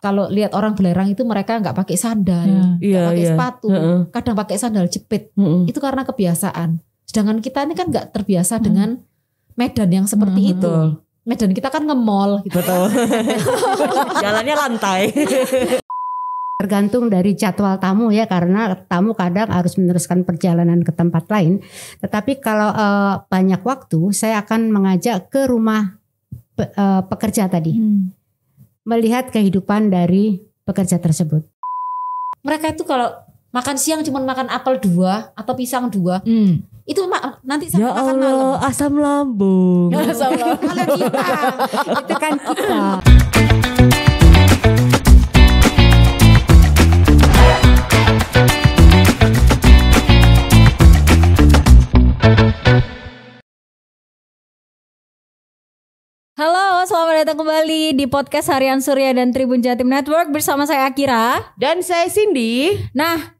kalau lihat orang belerang itu mereka nggak pakai sandal, nggak pakai sepatu, kadang pakai sandal jepit. Itu karena kebiasaan. Sedangkan kita ini kan nggak terbiasa dengan medan yang seperti itu. Betul. Medan kita kan nge-mall gitu. Betul. Jalannya lantai. Tergantung dari jadwal tamu ya, karena tamu kadang harus meneruskan perjalanan ke tempat lain. Tetapi kalau banyak waktu, saya akan mengajak ke rumah pekerja tadi. Melihat kehidupan dari pekerja tersebut. Mereka itu kalau makan siang cuma makan apel 2 atau pisang 2. Itu nanti sampai Ya makan Allah, malam. asam lambung. Kalau kita Itu kan kita. Halo, selamat datang kembali di podcast Harian Surya dan Tribun Jatim Network bersama saya Akira. Dan saya Cindy. Nah,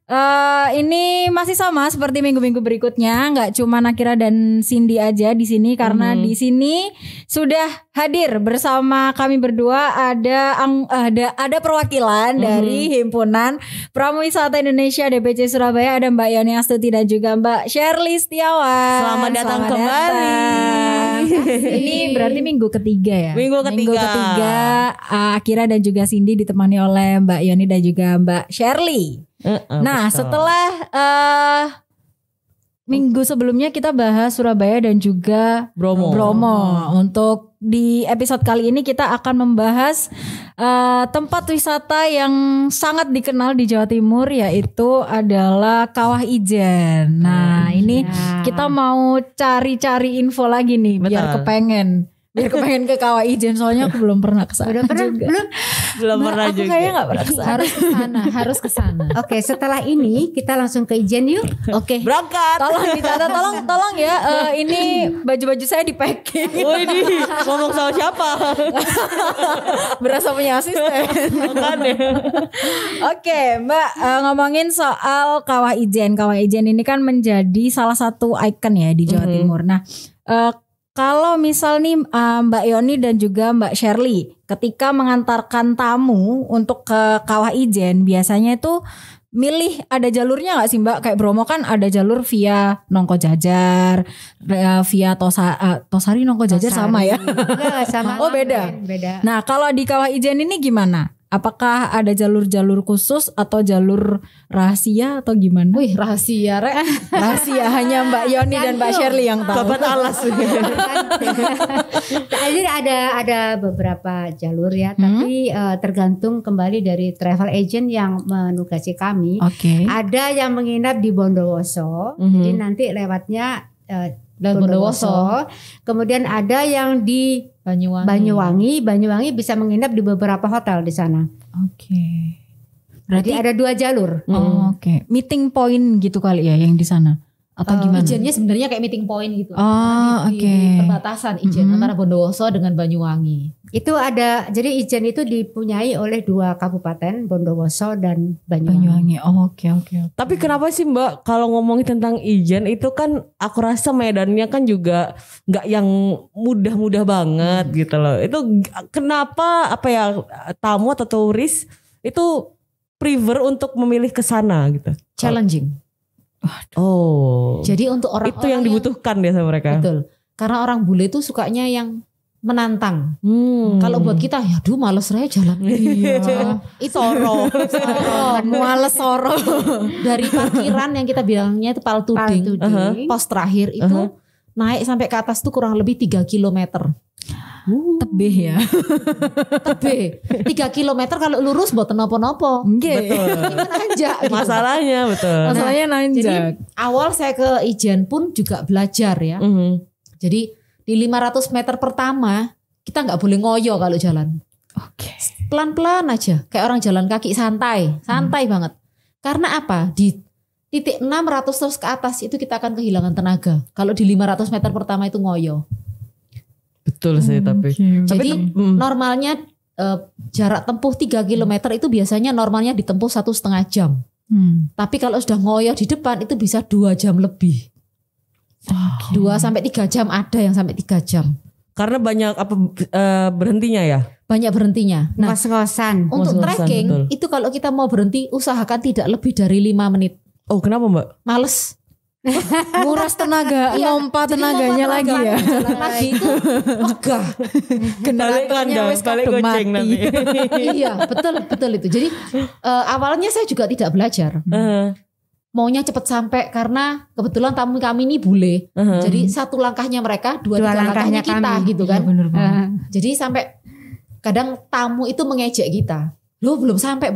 ini masih sama seperti minggu-minggu berikutnya, nggak cuma Akira dan Cindy aja di sini karena di sini sudah hadir bersama kami berdua ada perwakilan dari Himpunan Pramuwisata Indonesia DPC Surabaya, ada Mbak Yoni Astuti dan juga Mbak Shirley Setiawan. Selamat datang kembali. Ini berarti minggu ketiga ya. Minggu ketiga. Akira dan juga Cindy ditemani oleh Mbak Yoni dan juga Mbak Shirley. Nah, betul. setelah minggu sebelumnya kita bahas Surabaya dan juga Bromo. Untuk di episode kali ini kita akan membahas tempat wisata yang sangat dikenal di Jawa Timur, yaitu adalah Kawah Ijen. Nah, ini kita mau cari-cari info lagi nih. Biar kepengen ke Kawah Ijen, soalnya aku belum pernah ke sana. Udah pernah? juga. Belum pernah Aku juga. kayaknya gak pernah ke sana. harus ke sana. Oke, setelah ini kita langsung ke Ijen yuk. Oke. Berangkat. Tolong dicatat, tolong ya. Ini baju-baju saya di packing. Oh ini ngomong sama siapa? Berasa punya asisten. Makanya. Oke, Mbak, ngomongin soal Kawah Ijen. Kawah Ijen ini kan menjadi salah satu ikon ya di Jawa Timur. Nah, kalau misal nih Mbak Yoni dan juga Mbak Shirley ketika mengantarkan tamu untuk ke Kawah Ijen, biasanya itu milih ada jalurnya gak sih Mbak? Kayak Bromo kan ada jalur via Nongko Jajar, via Tosari Nongko Jajar sama ya? Enggak, sama. Oh, beda. Beda. Nah, kalau di Kawah Ijen ini gimana? Apakah ada jalur-jalur khusus atau jalur rahasia atau gimana? Wih, rahasia Rek. Rahasia hanya Mbak Yoni dan Mbak Shirley yang tahu. Babat alas. Jadi ada beberapa jalur ya, tapi tergantung kembali dari travel agent yang menugasi kami. Oke. Ada yang menginap di Bondowoso, jadi nanti lewatnya Bondowoso. Kemudian ada yang di Banyuwangi. Banyuwangi bisa menginap di beberapa hotel di sana. Oke. Jadi ada 2 jalur. Oh, oke. Meeting point gitu kali ya yang di sana atau gimana? Ijennya sebenarnya kayak meeting point gitu. Oh, Di oke. perbatasan Ijen antara Bondowoso dengan Banyuwangi. Itu ada, jadi Ijen itu dipunyai oleh 2 kabupaten, Bondowoso dan Banyuwangi. Oh, oke. Tapi kenapa sih Mbak kalau ngomongin tentang Ijen itu kan aku rasa medannya kan juga nggak yang mudah-mudah banget gitu loh. Itu kenapa tamu atau turis itu prefer untuk memilih ke sana gitu? Challenging. Oh. Jadi untuk orang itu yang dibutuhkan deh sama mereka. Betul. Karena orang bule itu sukanya yang menantang. Kalau buat kita, ya aduh males raya jalan. Iya. Itu soro. Males soro. Dari parkiran yang kita bilangnya itu Paltuding, pos terakhir itu naik sampai ke atas tuh kurang lebih 3 kilometer. Tebih ya. Tebe 3 kilometer kalau lurus buat nopo-nopo. Enggak. Itu nanjak gitu. Masalahnya betul. Masalahnya nanjak. Jadi awal saya ke Ijen pun juga belajar ya. Jadi di 500 meter pertama kita nggak boleh ngoyo kalau jalan. Oke. Pelan-pelan aja, kayak orang jalan kaki santai banget. Karena apa? Di titik 600 terus ke atas itu kita akan kehilangan tenaga. Kalau di 500 meter pertama itu ngoyo. Betul sih tapi. Jadi normalnya jarak tempuh 3 km itu biasanya normalnya ditempuh 1,5 jam. Tapi kalau sudah ngoyo di depan itu bisa 2 jam lebih. 2 sampai 3 jam, ada yang sampai 3 jam. Karena banyak berhentinya ya? Banyak berhentinya. Nah, ngos-ngosan. Untuk trekking betul. Itu kalau kita mau berhenti usahakan tidak lebih dari 5 menit. Oh, kenapa Mbak? Males. Nguras tenaga, ngompa tenaganya lagi ya. Jalan lagi itu megah. Generatornya wis balik goceng nanti. Iya, betul itu. Jadi awalnya saya juga tidak belajar. Maunya cepat sampai karena kebetulan tamu kami ini bule. Jadi satu langkahnya mereka, dua langkahnya kita kami. Gitu kan. Ya, bener jadi sampai kadang tamu itu mengejek kita. Loh belum sampai.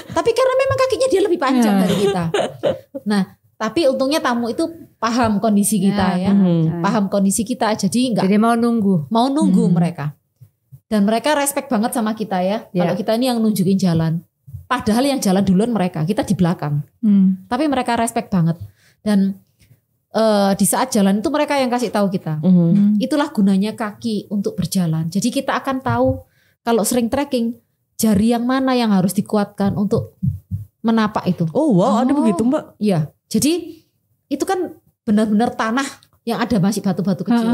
Tapi karena memang kakinya dia lebih panjang dari kita. Nah, tapi untungnya tamu itu paham kondisi kita ya. Paham kondisi kita, jadi enggak. Jadi mau nunggu mereka. Dan mereka respect banget sama kita ya. Kalau kita ini yang nunjukin jalan. Padahal yang jalan duluan mereka, kita di belakang. Tapi mereka respect banget. Dan di saat jalan itu mereka yang kasih tahu kita. Itulah gunanya kaki untuk berjalan. Jadi kita akan tahu kalau sering trekking, jari yang mana yang harus dikuatkan untuk menapak itu. Oh wow, ada begitu Mbak? Iya. Jadi itu kan benar-benar tanah yang ada masih batu-batu kecil.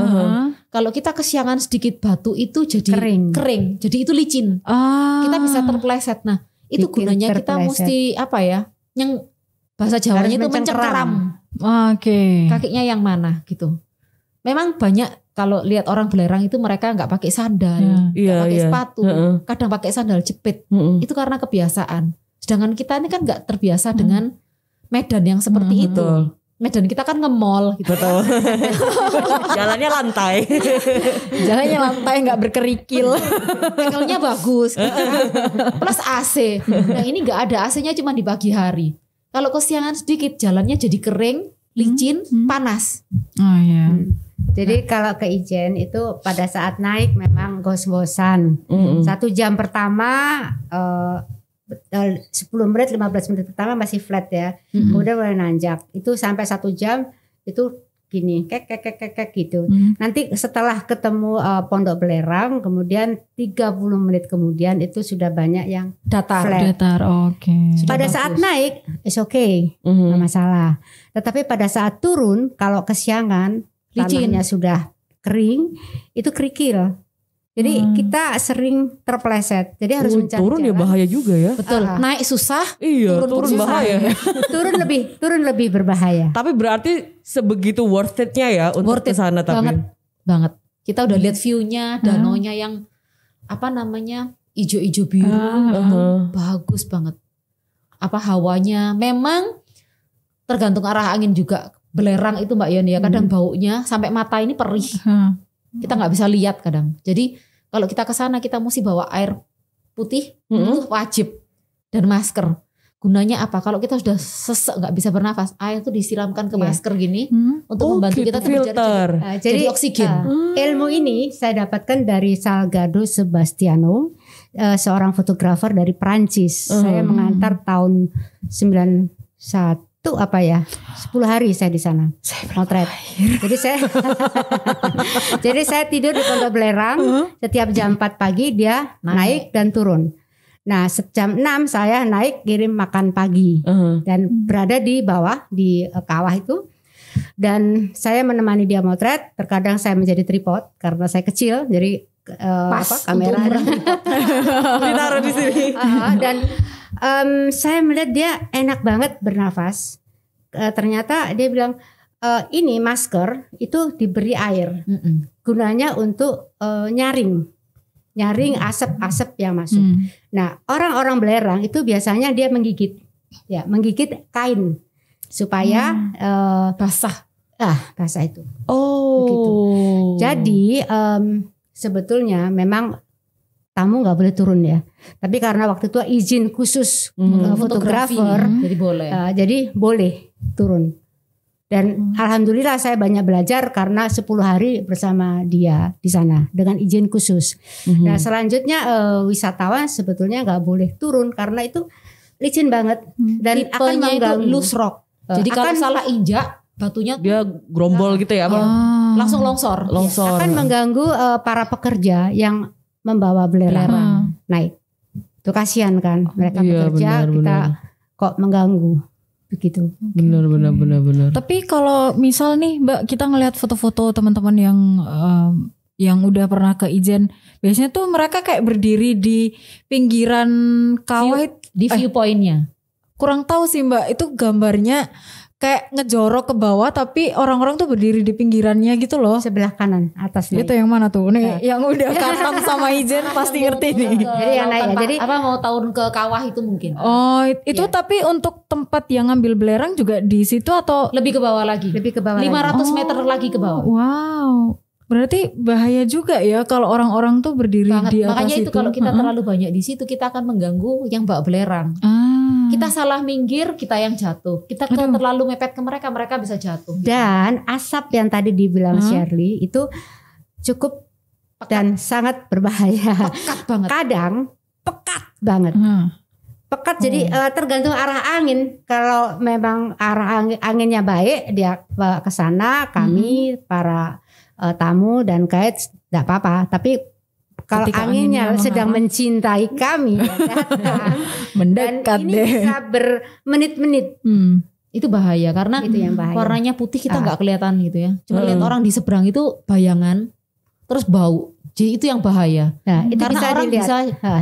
Kalau kita kesiangan sedikit batu itu jadi kering. Jadi itu licin. Kita bisa terpeleset. Nah, itu gunanya kita mesti apa ya? Yang bahasa Jawanya itu mencengkeram. Oke. Kakinya yang mana gitu. Memang banyak kalau lihat orang belerang itu mereka nggak pakai sandal, nggak pakai sepatu, kadang pakai sandal jepit. Itu karena kebiasaan. Sedangkan kita ini kan nggak terbiasa dengan medan yang seperti itu. Betul. Medan kita kan nge-mall gitu. Betul. Jalannya lantai. Jalannya lantai nggak berkerikil. Tekelnya bagus. Plus AC. Nah ini nggak ada AC-nya cuma di pagi hari. Kalau kesiangan sedikit jalannya jadi kering, licin, panas. Oh iya. Jadi kalau ke Ijen itu pada saat naik memang gos-gosan. 1 jam pertama 10 menit 15 menit pertama masih flat ya. Kemudian mulai nanjak. Itu sampai 1 jam itu gini kek gitu. Nanti setelah ketemu Pondok Belerang kemudian 30 menit kemudian itu sudah banyak yang datar. Oke. Pada saat naik it's okay, nggak masalah. Tetapi pada saat turun kalau kesiangan tanahnya sudah kering itu kerikil. Jadi kita sering terpeleset. Jadi harus mencari turun jalan. Ya bahaya juga ya. Betul. Naik susah. Iya, turun bahaya. turun lebih berbahaya. Tapi berarti sebegitu worth it-nya ya untuk ke sana tapi. Banget. Kita udah lihat view-nya, danaunya yang apa namanya? Ijo-ijo biru. Bagus banget. Apa hawanya? Memang tergantung arah angin juga. Belerang itu Mbak Yoni ya, kadang baunya sampai mata ini perih. Kita nggak bisa lihat kadang. Jadi kalau kita ke sana kita mesti bawa air putih itu wajib dan masker. Gunanya apa? Kalau kita sudah sesek nggak bisa bernafas, air itu disiramkan ke masker gini untuk membantu kita filter. Jadi oksigen. Ilmu ini saya dapatkan dari Salgado Sebastiano, seorang fotografer dari Prancis. Saya mengantar tahun 91 apa ya 10 hari saya di sana motret. Jadi saya tidur di Pondok Belerang setiap jam 4 pagi dia naik dan turun. Nah jam 6 saya naik kirim makan pagi dan berada di bawah di kawah itu dan saya menemani dia motret. Terkadang saya menjadi tripod karena saya kecil jadi kamera ditaruh di sini dan saya melihat dia enak banget bernafas. Ternyata dia bilang ini masker itu diberi air. Gunanya untuk nyaring asap-asap yang masuk. Nah, orang-orang belerang itu biasanya dia menggigit kain supaya basah. Basah itu. Begitu. Jadi sebetulnya memang tamu nggak boleh turun ya. Tapi karena waktu itu izin khusus fotografer, jadi boleh turun. Dan alhamdulillah saya banyak belajar karena 10 hari bersama dia di sana dengan izin khusus. Nah selanjutnya wisatawan sebetulnya nggak boleh turun karena itu licin banget dan akan mengganggu loose rock. Jadi kalau salah injak batunya dia gerombol gitu ya, langsung longsor. Akan mengganggu para pekerja yang membawa belerang naik. Itu kasihan kan mereka bekerja kita kok mengganggu. begitu. Benar. Tapi kalau misal nih Mbak, kita ngelihat foto-foto teman-teman yang udah pernah ke Ijen, biasanya tuh mereka kayak berdiri di pinggiran kawah. Di viewpointnya. Kurang tahu sih Mbak, itu gambarnya kayak ngejorok ke bawah tapi orang-orang tuh berdiri di pinggirannya gitu loh. Sebelah kanan atasnya. Itu yang mana tuh? Nih yang udah katam sama Ijen pasti ngerti nih. Jadi yang naik ya. Jadi mau tahun ke kawah itu mungkin. Oh, itu tapi untuk tempat yang ngambil belerang juga di situ atau Lebih ke bawah lagi. lebih ke bawah 500 meter lagi ke bawah. Wow. Berarti bahaya juga ya kalau orang-orang tuh berdiri Banget. di atas Makanya itu kalau kita Heeh. terlalu banyak di situ kita akan mengganggu yang bawa belerang. Kita salah minggir, kita yang jatuh. Kita terlalu mepet ke mereka, mereka bisa jatuh. Dan asap yang tadi dibilang Shirley itu cukup dan sangat berbahaya. Pekat banget. Kadang pekat banget. Pekat jadi tergantung arah angin. Kalau memang arah anginnya baik, dia ke sana, kami para tamu dan guide tidak apa-apa. Tapi kalau Ketika anginnya anginnya sedang mencintai kami, datang, mendekat dan ini deh. bisa bermenit-menit. Itu bahaya karena Itu yang bahaya. warnanya putih kita nggak kelihatan gitu ya. Cuma lihat orang di seberang itu bayangan, terus bau. Jadi itu yang bahaya. Nah, itu Karena bisa orang dilihat. bisa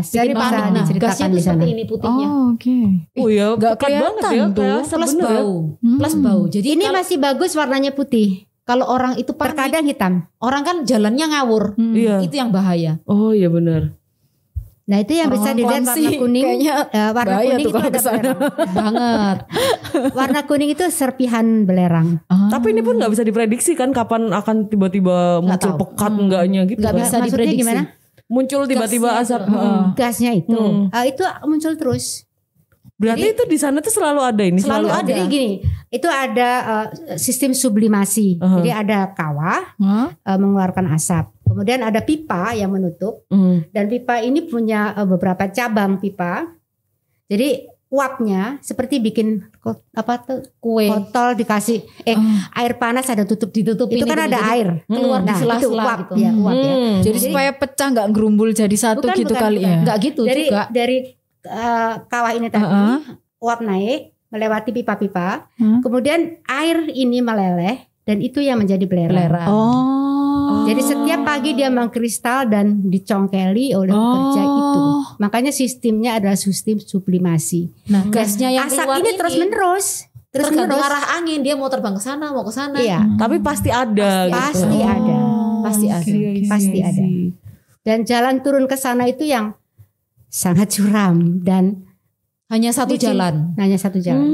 Jadi bikin bisa panik. Nah, diceritakan gasnya di tuh sana. seperti ini putihnya. Oh, oke. Oh ya, Nggak pekat banget kelihatan ya. tuh. Kayak Plus bener ya. bau. Plus bau. Jadi Ini kalau, masih bagus warnanya putih. kalau orang itu panik, Terkadang hitam. orang kan jalannya ngawur. Iya. Itu yang bahaya. Oh iya benar. Nah itu yang bisa Orang-orang dilihat warna clumsy kuning. kayaknya Warna bahaya kuning tuh itu kalau ada kesana. belerang. Banget. Warna kuning itu serpihan belerang. Tapi ini pun nggak bisa diprediksi kan kapan akan tiba-tiba muncul tahu. pekat enggaknya gitu. Nggak kan. bisa Maksudnya diprediksi. gimana? Muncul tiba-tiba Gasnya asap. itu. Heeh. Gasnya itu muncul terus. Berarti itu di sana tuh selalu ada ini. Selalu ada. Jadi gini, itu ada sistem sublimasi. Jadi ada kawah mengeluarkan asap. Kemudian ada pipa yang menutup. Dan pipa ini punya beberapa cabang pipa. Jadi uapnya seperti bikin Kue. botol dikasih air panas ada ditutupin. Itu kan itu, ada jadi air keluar di Nah, itu sela-sela uap gitu. ya, uap ya. Jadi supaya pecah nggak gerumbul jadi satu Bukan, gitu bukan, kali bukan. ya. Enggak gitu juga. Dari kawah ini tadi uap naik melewati pipa-pipa, kemudian air ini meleleh dan itu yang menjadi belerang. Jadi setiap pagi dia mengkristal dan dicongkeli oleh pekerja itu. Makanya sistemnya adalah sistem sublimasi. Nah, gasnya yang Asap keluar ini terus menerus. tergantung arah angin, dia mau terbang ke sana, mau ke sana. Iya, Tapi pasti ada. pasti gitu. ada. Pasti ada. Pasti ada. Dan jalan turun ke sana itu yang sangat curam dan Hanya satu licin. jalan. Hanya satu jalan.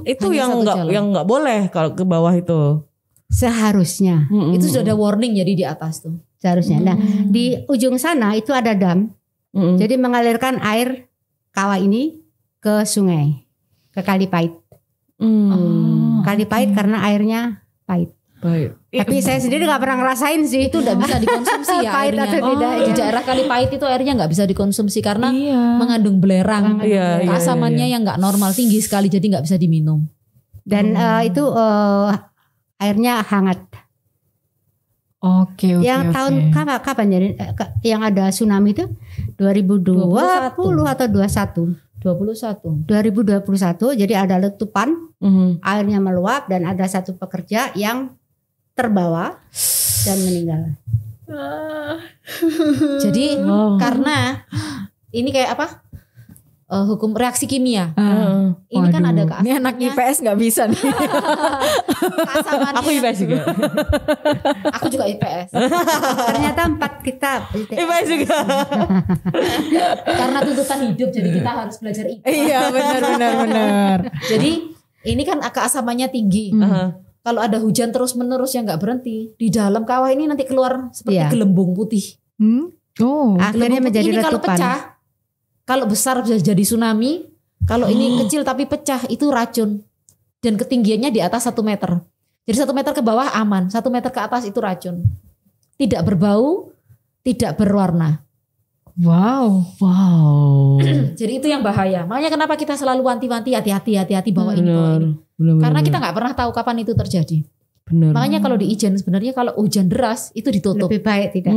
Itu Hanya yang satu nggak jalan. yang nggak boleh kalau ke bawah itu. Seharusnya. Itu sudah ada warning jadi di atas tuh. Seharusnya. Nah, di ujung sana itu ada dam. Jadi mengalirkan air kawah ini ke sungai, ke Kali Pait. Kali Pait karena airnya pahit. Baik. Tapi saya sendiri nggak pernah ngerasain sih. Itu udah bisa dikonsumsi ya Pahit airnya. atau tidak, Di ya. daerah Kalipait itu airnya nggak bisa dikonsumsi karena Iya. mengandung belerang. Iya, iya, Keasamannya yang nggak normal tinggi sekali jadi nggak bisa diminum. Dan itu airnya hangat. Oke. Yang tahun kapan jadi yang ada tsunami itu 2020 atau 21? 2021 jadi ada letupan, airnya meluap dan ada satu pekerja yang terbawa dan meninggal. Jadi karena ini kayak apa? Hukum reaksi kimia. Ini kan ada Ini anak IPS nggak bisa nih. keasamannya. Aku IPS juga. Aku juga IPS. Ternyata 4 kita IPS juga. Karena tuntutan hidup jadi kita harus belajar IPS. Iya benar. Jadi ini kan keasamannya tinggi. Kalau ada hujan terus menerus yang nggak berhenti di dalam kawah ini nanti keluar seperti gelembung putih. akhirnya Gelembung menjadi putih ini kalau letupan. pecah, kalau besar bisa jadi tsunami. Kalau ini kecil tapi pecah itu racun. Dan ketinggiannya di atas 1 meter. Jadi 1 meter ke bawah aman, 1 meter ke atas itu racun. Tidak berbau, tidak berwarna. Wow. Jadi itu yang bahaya. Makanya kenapa kita selalu wanti-wanti hati-hati bawa ini. Benar, Karena kita nggak pernah tahu kapan itu terjadi. benar. Makanya kalau di Ijen sebenarnya kalau hujan deras itu ditutup. Lebih baik tidak.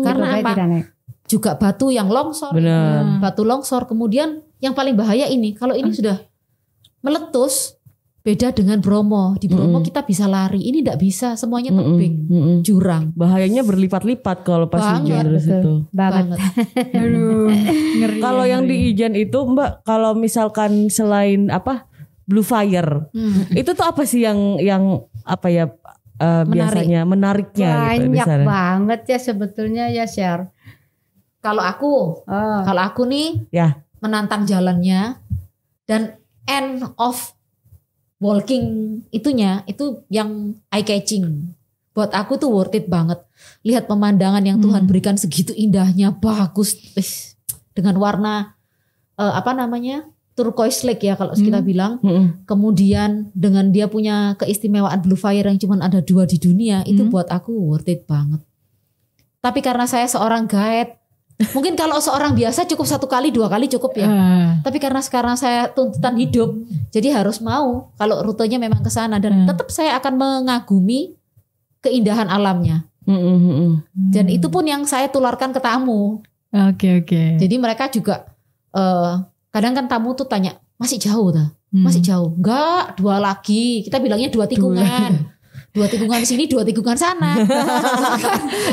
Karena Lebih baik apa? tidak naik. Juga batu yang longsor. Benar. Batu longsor. Kemudian yang paling bahaya ini. Kalau ini sudah meletus. Beda dengan Bromo. Di Bromo kita bisa lari. Ini tidak bisa. Semuanya tebing, jurang. Bahayanya berlipat-lipat kalau pas hujan dari situ. Banget. Aduh, ngeri. Kalau yang di Ijen itu Mbak, kalau misalkan selain Blue Fire, itu tuh apa sih yang apa ya biasanya menariknya gitu di Banyak sana? banget ya sebetulnya ya Share. Kalau aku nih Ya. menantang jalannya dan end of walking itunya itu yang eye catching. Buat aku tuh worth it banget. Lihat pemandangan yang Tuhan berikan segitu indahnya, bagus, dengan warna turquoise lake ya kalau kita bilang. Kemudian dengan dia punya keistimewaan Blue Fire yang cuma ada 2 di dunia, itu buat aku worth it banget. Tapi karena saya seorang guide, mungkin kalau seorang biasa cukup 1 kali 2 kali cukup ya. Tapi karena sekarang saya tuntutan hidup, jadi harus mau kalau rutenya memang ke sana dan tetap saya akan mengagumi keindahan alamnya. Dan itu pun yang saya tularkan ke tamu. Oke. Jadi mereka juga kadang kan tamu tuh tanya, masih jauh dah? Masih jauh? Enggak, 2 lagi. Kita bilangnya 2 tikungan. 2 tikungan sini, 2 tikungan sana.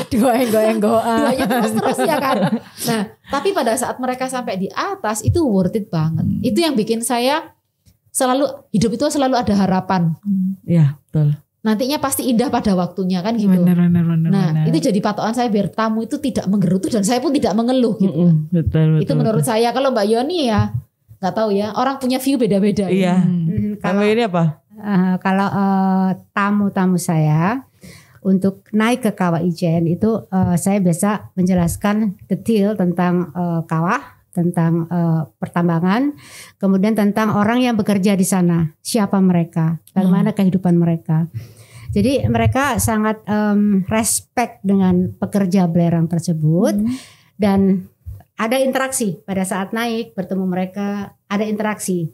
2 enggo-enggoan. 2-nya terus ya kan. Nah, tapi pada saat mereka sampai di atas itu worth it banget. Itu yang bikin saya hidup itu selalu ada harapan. Ya, betul. Nantinya pasti indah pada waktunya kan gitu. Bener. Nah, itu jadi patokan saya biar tamu itu tidak menggerutu dan saya pun tidak mengeluh gitu. Betul. Itu menurut saya. Kalau Mbak Yoni ya nggak tahu ya, orang punya view beda-beda. Iya. Kalau ini apa? Kalau tamu-tamu saya untuk naik ke Kawah Ijen itu saya biasa menjelaskan detail tentang kawah, tentang pertambangan, kemudian tentang orang yang bekerja di sana, siapa mereka, bagaimana kehidupan mereka. Jadi mereka sangat respect dengan pekerja belerang tersebut dan ada interaksi pada saat naik bertemu mereka, ada interaksi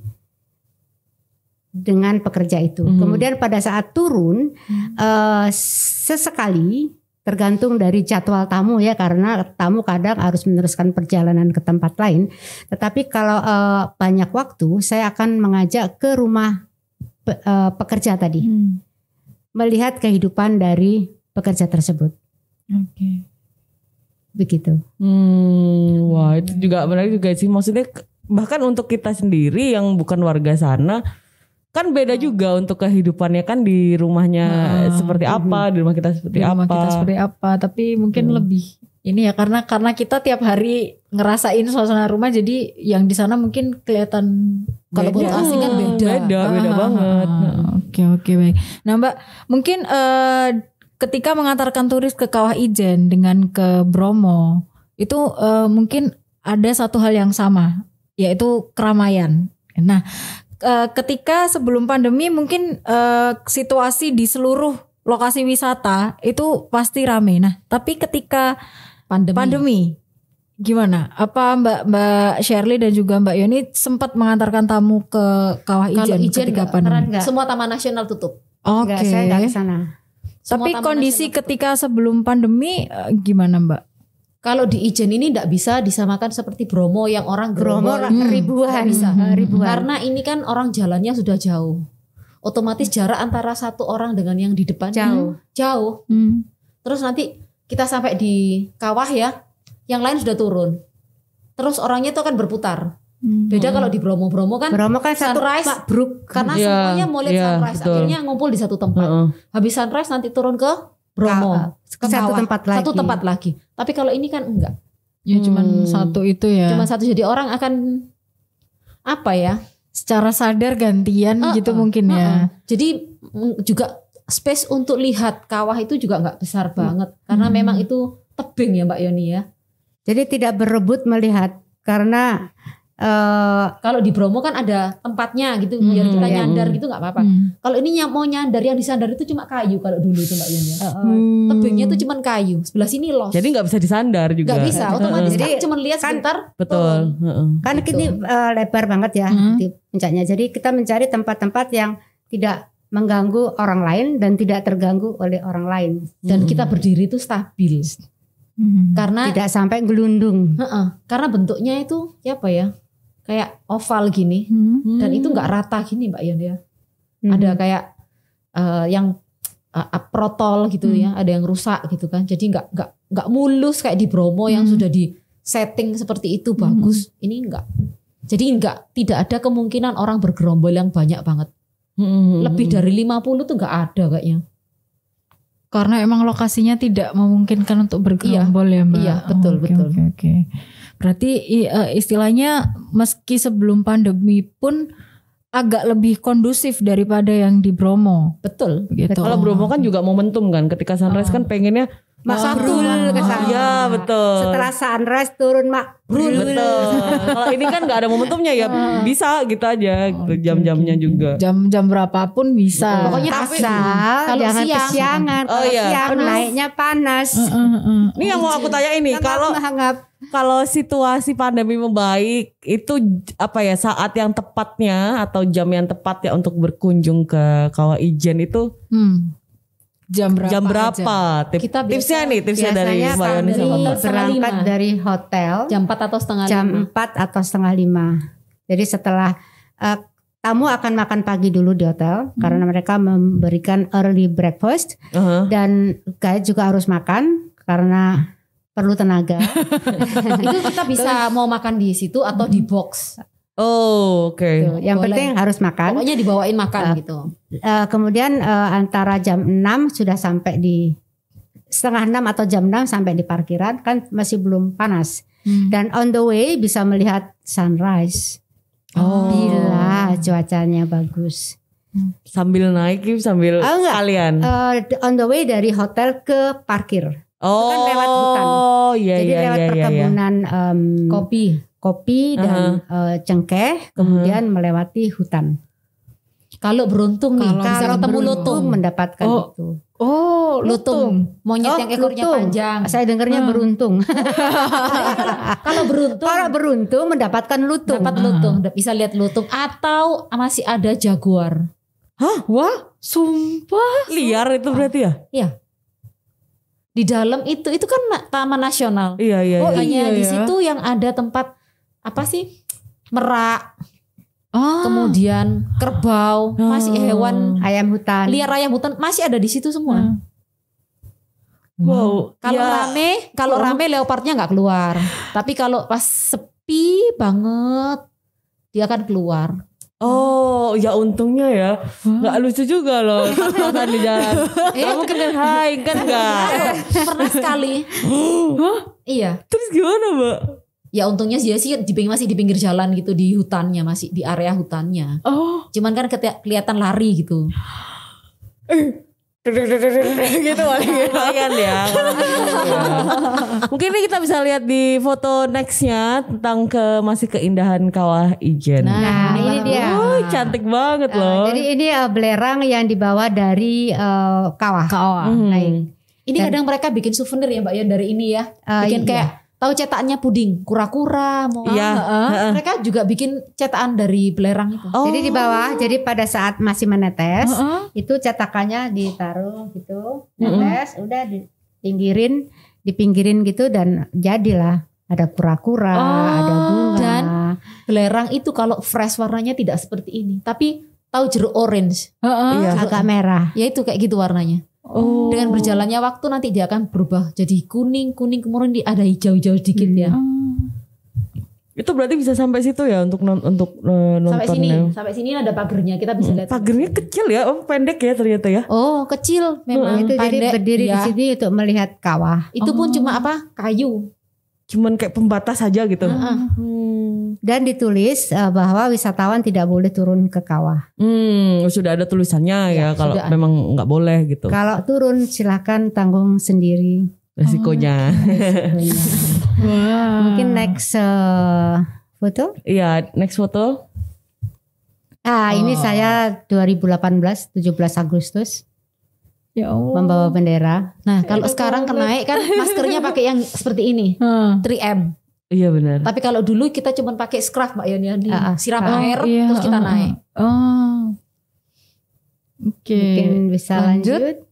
dengan pekerja itu. Kemudian pada saat turun sesekali tergantung dari jadwal tamu ya, karena tamu kadang harus meneruskan perjalanan ke tempat lain. Tetapi kalau banyak waktu saya akan mengajak ke rumah pekerja tadi. Melihat kehidupan dari pekerja tersebut. Oke. Begitu. Wah, itu juga menarik juga sih. Maksudnya bahkan untuk kita sendiri yang bukan warga sana kan beda juga untuk kehidupannya kan di rumahnya seperti apa, di rumah kita seperti Di rumah apa. kita seperti apa, tapi mungkin lebih ini ya karena kita tiap hari ngerasain suasana rumah, jadi yang di sana mungkin kelihatan Kalau buat asing kan beda. Beda banget. Oke baik. Nah Mbak, mungkin ketika mengantarkan turis ke Kawah Ijen dengan ke Bromo itu mungkin ada satu hal yang sama, yaitu keramaian. Nah, ketika sebelum pandemi mungkin situasi di seluruh lokasi wisata itu pasti rame. Nah, tapi ketika pandemi gimana? Apa Mbak Shirley dan juga Mbak Yoni sempat mengantarkan tamu ke Kawah Ijen, ketika pandemi? Semua taman nasional tutup. Oke. Saya nggak ke sana. Tapi kondisi ketika sebelum pandemi gimana Mbak? Kalau di Ijen ini tidak bisa disamakan seperti Bromo yang orang Bromo ribuan. Nggak bisa. Ribuan. Karena ini kan orang jalannya sudah jauh. Otomatis jarak antara satu orang dengan yang di depan jauh. Terus nanti kita sampai di kawah ya, yang lain sudah turun. Terus orangnya itu akan berputar. Beda kalau di Bromo kan satu sunrise mabruk. karena semuanya mau lihat sunrise, betul. akhirnya ngumpul di satu tempat. Habis sunrise nanti turun ke Bromo, ke satu kawah. tempat lagi. Satu tempat lagi. Tapi kalau ini kan enggak. Ya cuman satu itu ya. Cuma satu, jadi orang akan apa ya? Secara sadar gantian gitu mungkin ya. Jadi juga space untuk lihat kawah itu juga enggak besar banget karena memang itu tebing ya Mbak Yoni ya. Jadi tidak berebut melihat karena kalau di Bromo kan ada tempatnya gitu biar kita nyandar gitu nggak apa-apa. Kalau ini mau nyandar, yang disandar itu cuma kayu kalau dulu itu Mbak Yuni. Tebingnya itu cuma kayu. Sebelah sini los. Jadi nggak bisa disandar juga. Nggak bisa. Otomatis Jadi kan cuma lihat sebentar. Betul. Kan Gitu. ini lebar banget ya di puncaknya. Jadi kita mencari tempat-tempat yang tidak mengganggu orang lain dan tidak terganggu oleh orang lain. Dan kita berdiri itu stabil. Karena Tidak sampai gelundung. karena bentuknya itu ya apa ya? kayak oval gini dan itu nggak rata gini Mbak Yon ya. Ada kayak yang protol gitu ya, ada yang rusak gitu kan. Jadi nggak mulus kayak di Bromo yang sudah di setting seperti itu bagus. Ini enggak. Jadi tidak ada kemungkinan orang bergerombol yang banyak banget. Lebih dari 50 tuh nggak ada kayaknya. Karena emang lokasinya tidak memungkinkan untuk bergerombol ya Mbak. Iya, betul. Oke. Berarti istilahnya meski sebelum pandemi pun agak lebih kondusif daripada yang di Bromo. Betul. Begitu. Kalau Bromo kan juga momentum kan, ketika sunrise kan pengennya Satu ke sana. Iya betul. Setelah sunrise turun Betul. Kalau ini kan nggak ada momentumnya ya, bisa gitu aja, gitu, jam-jamnya juga. Jam berapapun bisa. Pokoknya asal kalau jangan siang. kesiangan. Oh, Kalau iya. siang naiknya panas. Ini yang mau aku tanya ini, kalau situasi pandemi membaik itu apa ya, saat yang tepatnya atau jam yang tepat ya untuk berkunjung ke Kawah Ijen itu Jam berapa? Kita Tipsnya dari biasanya Mbak Yoni sama Mbak. berangkat dari hotel jam 4 atau setengah jam 5. 4 atau setengah 5. Jadi setelah tamu akan makan pagi dulu di hotel karena mereka memberikan early breakfast dan guide juga harus makan karena perlu tenaga. Itu kita bisa mau makan di situ atau di box. Oh, oke. Tuh, yang Boleh. penting harus makan. Pokoknya dibawain makan gitu. Kemudian antara jam 6 sudah sampai di setengah 6 atau jam 6 sampai di parkiran kan masih belum panas. Dan on the way bisa melihat sunrise. Bila cuacanya bagus. Sambil naik sambil enggak. sekalian. On the way dari hotel ke parkir. Oh, kan lewat hutan. Iya, Jadi iya, lewat iya, perkebunan kopi dan cengkeh, kemudian melewati hutan. Kalau beruntung nih, bisa Kalau ketemu beruntung lutung. mendapatkan itu. Oh, Lutung, monyet yang ekornya lutung. panjang. Saya dengarnya beruntung. Kalau beruntung, Kalau beruntung mendapatkan lutung. dapat lutung, bisa lihat lutung atau masih ada jaguar. wah, sumpah. Liar itu berarti ya? Iya. Di dalam itu kan taman nasional. Iya, iya. Oh, iya. Hanya iya, di ya. situ yang ada tempat apa sih? Merak, Ah, kemudian kerbau, masih hewan Ayam hutan. liar ayam hutan masih ada di situ semua. Wow. Kalau ya. rame leopardnya nggak keluar. Tapi kalau pas sepi banget dia akan keluar. Oh, ya untungnya ya. Nggak lucu juga loh. Pas di jalan. Mungkin kan hai kan enggak. Pernah sekali. Iya. Terus gimana, Mbak? Ya untungnya dia sih masih di pinggir jalan gitu, di hutannya, masih di area hutannya. Oh, Cuman kan kelihatan lari gitu. Gitu lumayan ya. Mungkin ini kita bisa lihat di foto nextnya tentang masih keindahan Kawah Ijen. Nah, ini dia. Cantik banget loh. Jadi ini belerang yang dibawa dari kawah. Naik. Ini kadang mereka bikin souvenir ya Mbak ya dari ini ya. Bikin iya. kayak tahu cetakannya puding, kura-kura, mau. Iya. Mereka juga bikin cetakan dari belerang itu. Jadi di bawah, jadi pada saat masih menetes, itu cetakannya ditaruh gitu, netes, udah dipinggirin gitu dan jadilah ada kura-kura, ada bunga. Dan belerang itu kalau fresh warnanya tidak seperti ini, tapi tahu jeruk orange, Iya. agak merah. ya itu kayak gitu warnanya. Oh. Dengan berjalannya waktu nanti dia akan berubah jadi kuning kemudian ada hijau-hijau sedikit ya. Itu berarti bisa sampai situ ya untuk nontonnya. Sampai sini ada pagernya, kita bisa lihat. Pagernya kecil ya, pendek ya ternyata ya. Oh, kecil memang Itu jadi pendek. berdiri di Ya. sini untuk melihat kawah. Itu pun cuma apa? Kayu. Cuman kayak pembatas saja gitu. Dan ditulis bahwa wisatawan tidak boleh turun ke kawah. Sudah ada tulisannya ya kalau sudah ada. memang nggak boleh gitu. Kalau turun silahkan tanggung sendiri. Resikonya. Mungkin next foto. Iya, next foto. Ini saya 2018 17 Agustus ya Allah. membawa bendera. Nah, kalau sekarang kenaik kan maskernya pakai yang seperti ini, 3M. Iya benar. Tapi kalau dulu kita cuma pakai scarf Mbak Yani, siram air iya, terus kita naik. Oh. Oke. Mungkin bisa lanjut.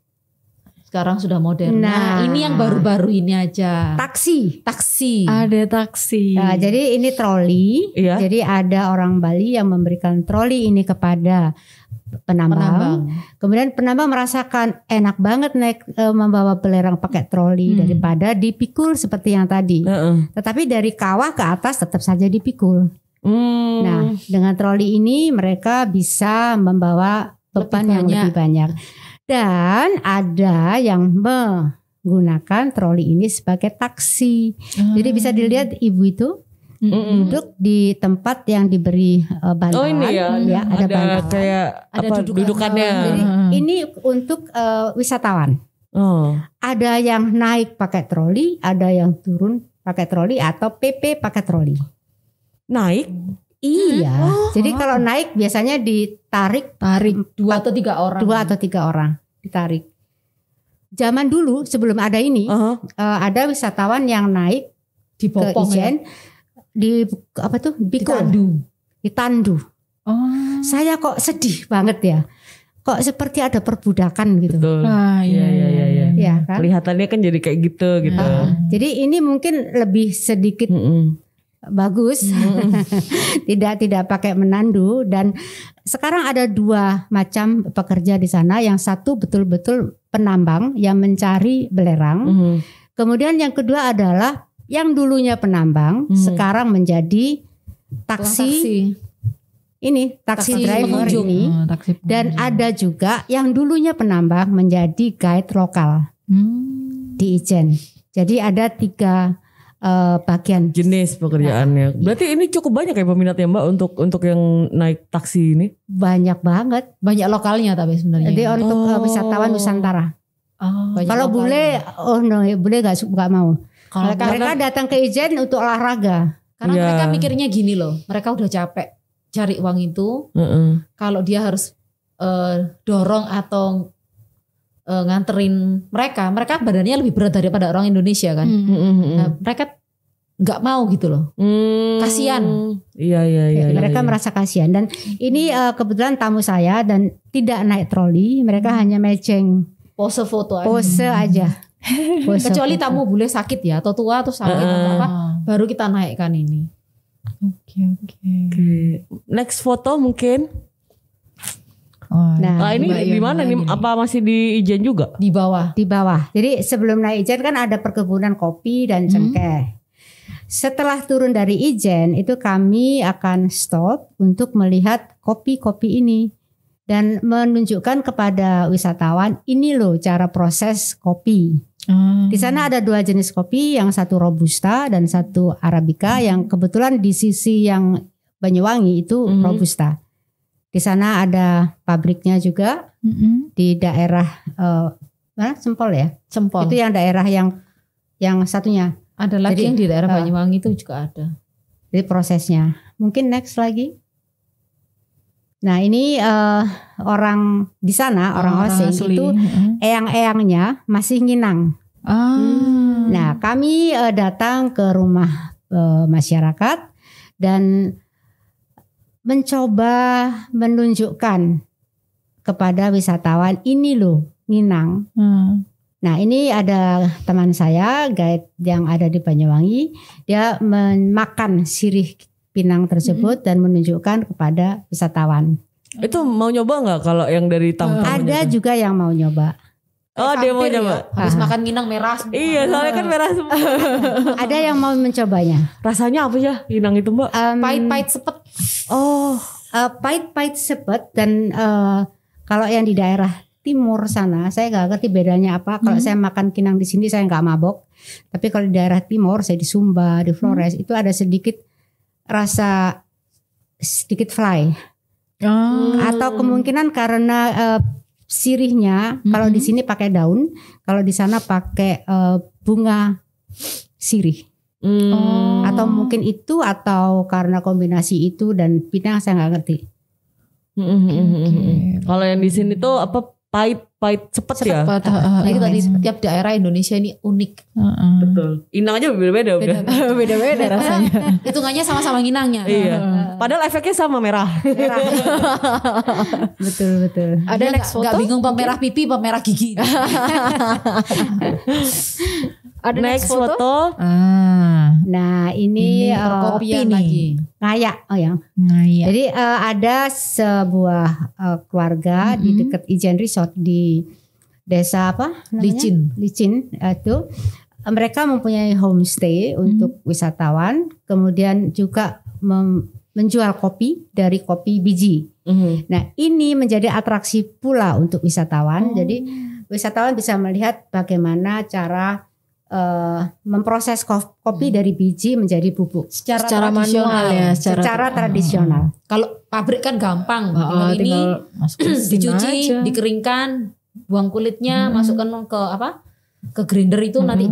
sekarang sudah modern. Nah, ini yang baru-baru ini aja. Taksi. Ada taksi. Nah, jadi ini troli. Iya. Jadi ada orang Bali yang memberikan troli ini kepada penambang. Kemudian penambang merasakan enak banget naik membawa belerang pakai troli daripada dipikul seperti yang tadi. Tetapi dari kawah ke atas tetap saja dipikul. Nah, dengan troli ini mereka bisa membawa beban yang lebih banyak. Dan ada yang menggunakan troli ini sebagai taksi. Jadi bisa dilihat ibu itu duduk di tempat yang diberi bantalan. Oh ini ya, ada bantalan. Kayak Ada apa dudukannya. Jadi ini untuk wisatawan. Ada yang naik pakai troli, ada yang turun pakai troli atau PP pakai troli. Naik? Iya. Jadi kalau naik biasanya ditarik 2 atau 3 orang. 2 atau 3 orang ditarik. Zaman dulu sebelum ada ini ada wisatawan yang naik Di ke Ijen di apa tuh? Ditandu. Saya kok sedih banget ya. Kok seperti ada perbudakan gitu. Betul. Iya. Ya kan? Kelihatannya kan jadi kayak gitu. Jadi ini mungkin lebih sedikit bagus. tidak pakai menandu. Dan sekarang ada 2 macam pekerja di sana. Yang satu betul-betul penambang yang mencari belerang. Kemudian yang kedua adalah yang dulunya penambang sekarang menjadi taksi. Ini taksi driver ini. Dan ada juga yang dulunya penambang menjadi guide lokal di Ijen. Jadi ada 3 bagian jenis pekerjaannya. Berarti ini cukup banyak ya peminatnya Mbak untuk yang naik taksi ini? Banyak banget. Banyak lokalnya tapi sebenarnya. Jadi untuk wisatawan Nusantara. Kalau bule, bule nggak mau. Mereka datang ke Ijen untuk olahraga. Karena mereka mikirnya gini loh, mereka udah capek cari uang itu. Kalau dia harus dorong atau nganterin mereka badannya lebih berat daripada orang Indonesia kan. Nah, mereka nggak mau gitu loh. Kasian. Iya. Mereka merasa kasihan. Dan ini kebetulan tamu saya dan tidak naik troli, mereka hanya meceng. Pose foto aja. Pose aja. Kecuali tamu boleh sakit ya atau tua atau sakit atau apa, baru kita naikkan ini. Oke. Next foto mungkin. Nah, ini di mana nih? Apa masih di Ijen juga? Di bawah. Di bawah. Jadi sebelum naik Ijen kan ada perkebunan kopi dan cengkeh. Setelah turun dari Ijen itu kami akan stop untuk melihat kopi-kopi ini. Dan menunjukkan kepada wisatawan ini loh cara proses kopi. Di sana ada 2 jenis kopi, yang satu Robusta dan satu Arabica. Yang kebetulan di sisi yang Banyuwangi itu Robusta. Di sana ada pabriknya juga di daerah mana Sempol ya. Sempol. Itu yang daerah yang satunya. Ada lagi yang di daerah Banyuwangi itu juga ada. Jadi prosesnya. Mungkin next lagi. Nah ini orang di sana, orang Osing asli. itu eyang-eyangnya masih nginang. Nah kami datang ke rumah masyarakat dan mencoba menunjukkan kepada wisatawan ini loh nginang. Nah ini ada teman saya guide yang ada di Banyuwangi, dia memakan sirih pinang tersebut dan menunjukkan kepada wisatawan. Itu mau nyoba nggak kalau yang dari tamu-tamunya? Ada juga yang mau nyoba. Oh dia mau nyoba. Habis makan nginang merah semua. Iya soalnya kan merah semua. Ada yang mau mencobanya. Rasanya apa ya inang itu Mbak? Pahit-pahit sepet. Pahit-pahit sepet dan kalau yang di daerah timur sana saya nggak ngerti bedanya apa. Kalau saya makan kinang di sini saya nggak mabok. Tapi kalau di daerah timur saya di Sumba, di Flores itu ada sedikit rasa sedikit fly. Atau kemungkinan karena sirihnya kalau di sini pakai daun, kalau di sana pakai bunga sirih. Atau mungkin itu atau karena kombinasi itu dan pinang saya nggak ngerti. Kalau yang di sini tuh apa pahit cepet ya. Nah, itu tadi tiap daerah Indonesia ini unik. Betul. Inang aja beda-beda udah. Beda-beda rasanya. Hitungannya sama-sama nginangnya. Iya. Padahal efeknya sama merah. Betul. Ada next foto? Gak bingung pemerah pipi, pemerah gigi. Ada next foto. Nah ini perkopian lagi. Ngayak. Oh ya. Ngayak. Jadi ada sebuah keluarga di dekat Ijen Resort di desa apa namanya? Licin itu mereka mempunyai homestay untuk wisatawan, kemudian juga menjual kopi dari kopi biji. Nah ini menjadi atraksi pula untuk wisatawan. Jadi wisatawan bisa melihat bagaimana cara memproses kopi dari biji menjadi bubuk secara manual ya, secara tradisional. Kalau pabrik kan gampang, tinggal ini dicuci, dikeringkan, buang kulitnya, masukkan ke grinder itu nanti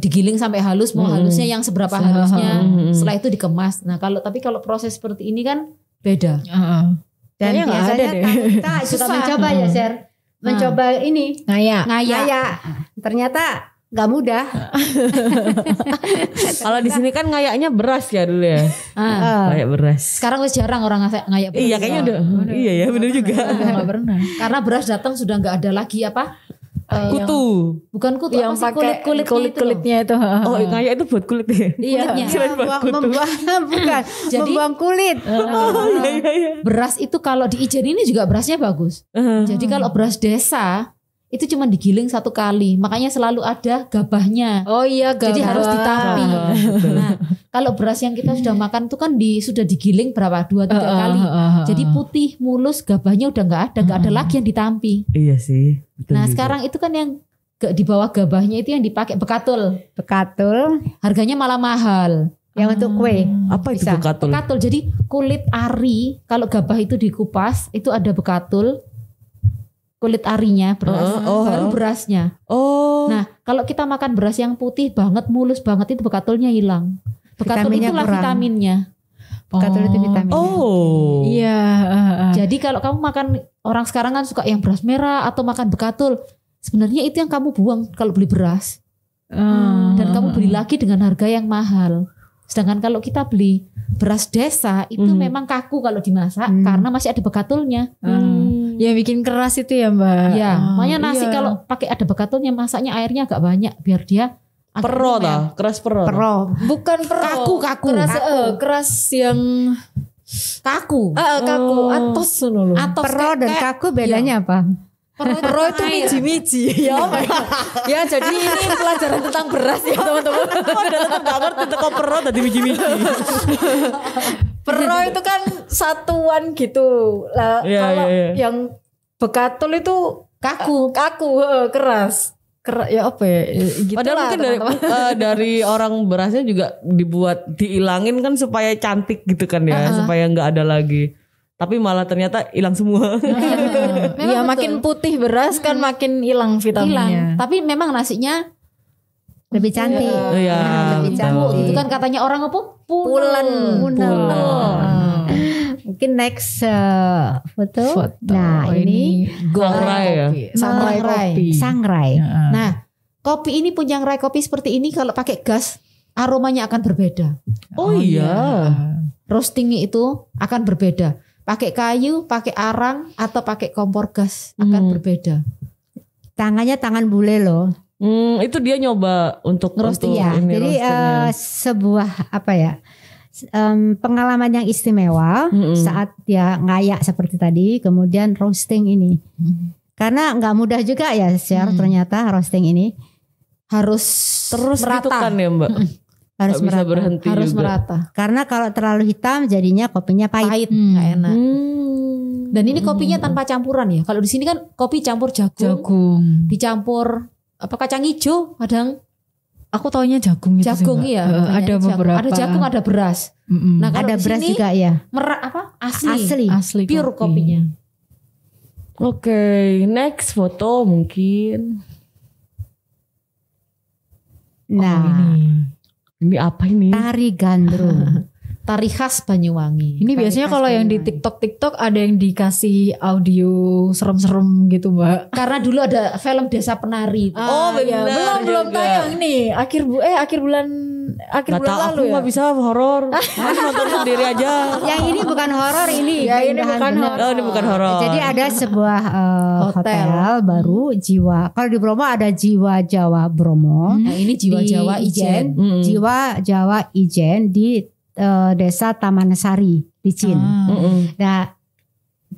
digiling sampai halus, mau halusnya yang seberapa halusnya, setelah itu dikemas. Nah kalau proses seperti ini kan beda. Dan biasanya kita suka mencoba ya Sher. Mencoba ini ngayak. Ternyata nggak mudah. Kalau di sini kan ngayaknya beras ya dulu ya. Kayak beras. Sekarang wis jarang orang ngayak beras. Iya kayaknya udah. Iya ya benar juga. Nggak pernah. Karena beras datang sudah nggak ada lagi kutu. Bukan kutu, yang pakai kulitnya itu. Oh ngayak itu buat kulitnya. Kulitnya. Membuang kulit. Beras itu kalau di Ijen ini juga berasnya bagus. Jadi kalau beras desa itu cuma digiling satu kali, makanya selalu ada gabahnya. Oh iya, gabah. Jadi harus ditampi. Nah, kalau beras yang kita sudah makan itu kan sudah digiling berapa 2-3 kali. Jadi putih mulus, gabahnya udah nggak ada lagi yang ditampi. Iya sih. Betul nah juga. sekarang itu kan yang di bawah gabahnya itu yang dipakai bekatul. Harganya malah mahal. Yang untuk kue. Apa itu bekatul? Bekatul. Jadi kulit ari kalau gabah itu dikupas itu ada bekatul. Kulit arinya beras, baru berasnya. Nah kalau kita makan beras yang putih banget, mulus banget itu bekatulnya hilang. Bekatul itulah vitaminnya. Bekatul itu vitaminnya. Iya. Jadi kalau kamu makan, orang sekarang kan suka yang beras merah atau makan bekatul. Sebenarnya itu yang kamu buang kalau beli beras. Dan kamu beli lagi dengan harga yang mahal. Sedangkan kalau kita beli beras desa itu memang kaku kalau dimasak karena masih ada bekatulnya. Ya bikin keras itu ya Mbak. Ya, makanya nasi kalau pakai ada bekatulnya masaknya airnya agak banyak biar dia keras pero. Bukan pero. Kaku. Keras yang kaku. Kaku. Atos loh. Pero dan kaku bedanya apa? Pero itu miji-miji ya. Ya jadi ini pelajaran tentang beras ya teman-teman. Tetap gak ngerti tentang pero tadi miji-miji. Pero itu kan satuan gitu lah. Kalau yang bekatul itu kaku, keras. Ya apa ya? Gitu. Padahal mungkin dari orang berasnya juga diilangin kan supaya cantik gitu kan ya, supaya nggak ada lagi. Tapi malah ternyata hilang semua. Iya makin putih beras kan makin hilang vitaminnya. Tapi memang nasinya lebih cantik. Lebih cantik. Itu kan katanya orang apa? Pulen. Mungkin next foto. Nah ini Sangrai ya. Sangrai. Nah kopi ini Punjangrai kopi seperti ini kalau pakai gas aromanya akan berbeda. Oh iya. Roastingnya itu akan berbeda. Pakai kayu, pakai arang atau pakai kompor gas akan berbeda. Tangannya tangan bule loh. Itu dia nyoba untuk roasting ya. Jadi sebuah pengalaman yang istimewa saat dia ngayak seperti tadi, kemudian roasting ini. Karena nggak mudah juga ya, ternyata roasting ini harus terus merata gitu kan ya Mbak. Harus merata. Berhenti harus juga. Merata. Karena kalau terlalu hitam jadinya kopinya pahit. Nggak enak. Dan ini kopinya tanpa campuran ya. Kalau di sini kan kopi campur jagung. Dicampur kacang hijau kadang. Aku taunya jagung itu. Jagung iya. Ada beberapa. Ada jagung, ada beras. Nah, kalau ada di beras sini, juga ya. Asli pure kopinya. Oke, next foto mungkin. Nah, ini apa ini? Tari gandrung. tari khas Banyuwangi. Ini biasanya kalau yang di TikTok ada yang dikasih audio serem-serem gitu Mbak. Karena dulu ada film Desa Penari. Benar. Belum tayang nih. Akhir bulan lalu ya. Aku gak bisa horor. Aku nonton sendiri aja. Yang ini bukan horor ini. Ya ini bukan horor. Oh ini bukan horor. Jadi ada sebuah hotel baru Jiwa. Kalau di Bromo ada Jiwa Jawa Bromo. Nah ini Jiwa Jawa Ijen. Jiwa Jawa Ijen di desa Taman Sari di Cin. Nah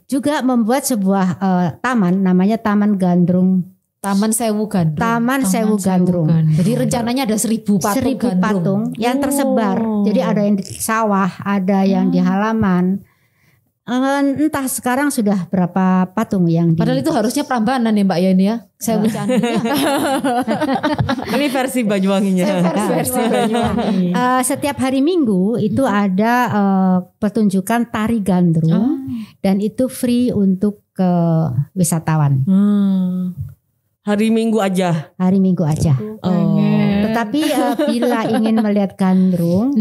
juga membuat sebuah taman namanya Taman Gandrung. Taman Sewu Gandrung. Taman Sewu Gandrung. Jadi rencananya ada 1.000 patung yang tersebar. Jadi ada yang di sawah, ada yang di halaman. Entah sekarang sudah berapa patung yang Padahal itu harusnya Prambanan ya Mbak Yani ya. Sewu Candi. Ini versi Banyuwanginya. Versi Banyuwangi. Setiap hari Minggu itu ada pertunjukan tari gandrung dan itu free untuk ke wisatawan. Hari Minggu aja. Hari Minggu aja. Tetapi bila ingin melihat gandrung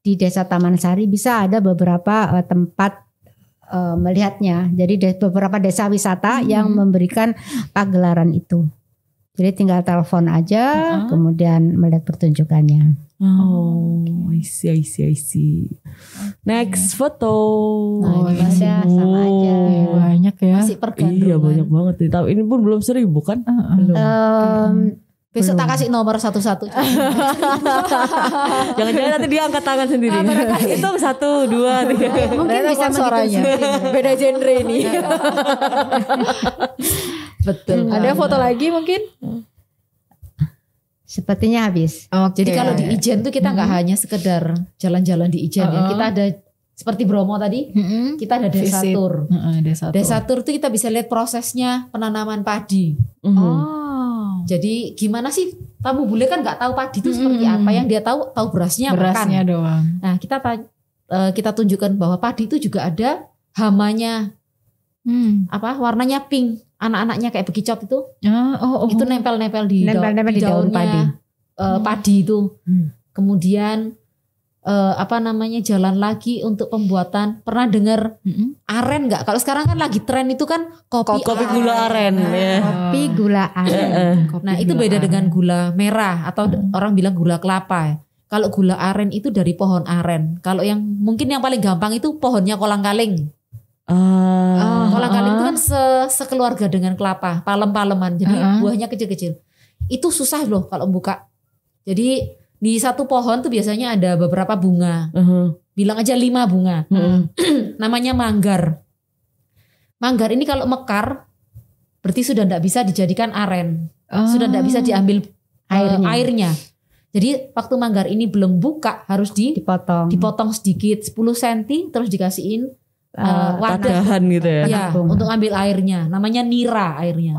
di Desa Taman Sari bisa ada beberapa tempat melihatnya. Jadi beberapa desa wisata yang memberikan pagelaran itu. Jadi tinggal telepon aja, kemudian melihat pertunjukannya. I see. Next foto. Nah, ini ada sama aja. Banyak ya. Masih pergandrungan. Iya banyak banget. Tapi ini pun belum 1.000 kan? Besok tak kasih nomor satu-satu. Jangan-jangan nanti dia angkat tangan sendiri. Itu 1, 2, 3. Mungkin bisa suaranya. Beda genre ini. Betul. Ada foto lagi mungkin? Sepertinya habis. Jadi kalau di Ijen tuh kita nggak hanya sekedar jalan-jalan di Ijen ya. Kita ada seperti Bromo tadi, kita ada desa tour. Desa tour tuh kita bisa lihat prosesnya penanaman padi. Jadi gimana sih tamu bule kan nggak tahu padi itu seperti apa, yang dia tahu berasnya makan. Doang. Nah kita tunjukkan bahwa padi itu juga ada hamanya, warnanya pink, anak-anaknya kayak bekicot itu, itu nempel-nempel di daun padi. Padi itu, kemudian jalan lagi untuk pembuatan. Pernah dengar aren nggak? Kalau sekarang kan lagi tren itu kan kopi gula aren. Kopi gula aren. Nah itu beda dengan gula merah atau orang bilang gula kelapa. Kalau gula aren itu dari pohon aren. Kalau yang mungkin yang paling gampang itu pohonnya kolang-kaling. Kolang-kaling itu kan sekeluarga dengan kelapa, palem-paleman. Jadi buahnya kecil-kecil. Itu susah loh kalau buka. Jadi di satu pohon tuh biasanya ada beberapa bunga. Bilang aja 5 bunga. Namanya manggar. Manggar ini kalau mekar berarti sudah tidak bisa dijadikan aren. Sudah tidak bisa diambil airnya. Jadi waktu manggar ini belum buka harus dipotong sedikit 10 cm terus dikasihin wadah gitu ya. Ya, untuk ambil airnya. Namanya nira airnya.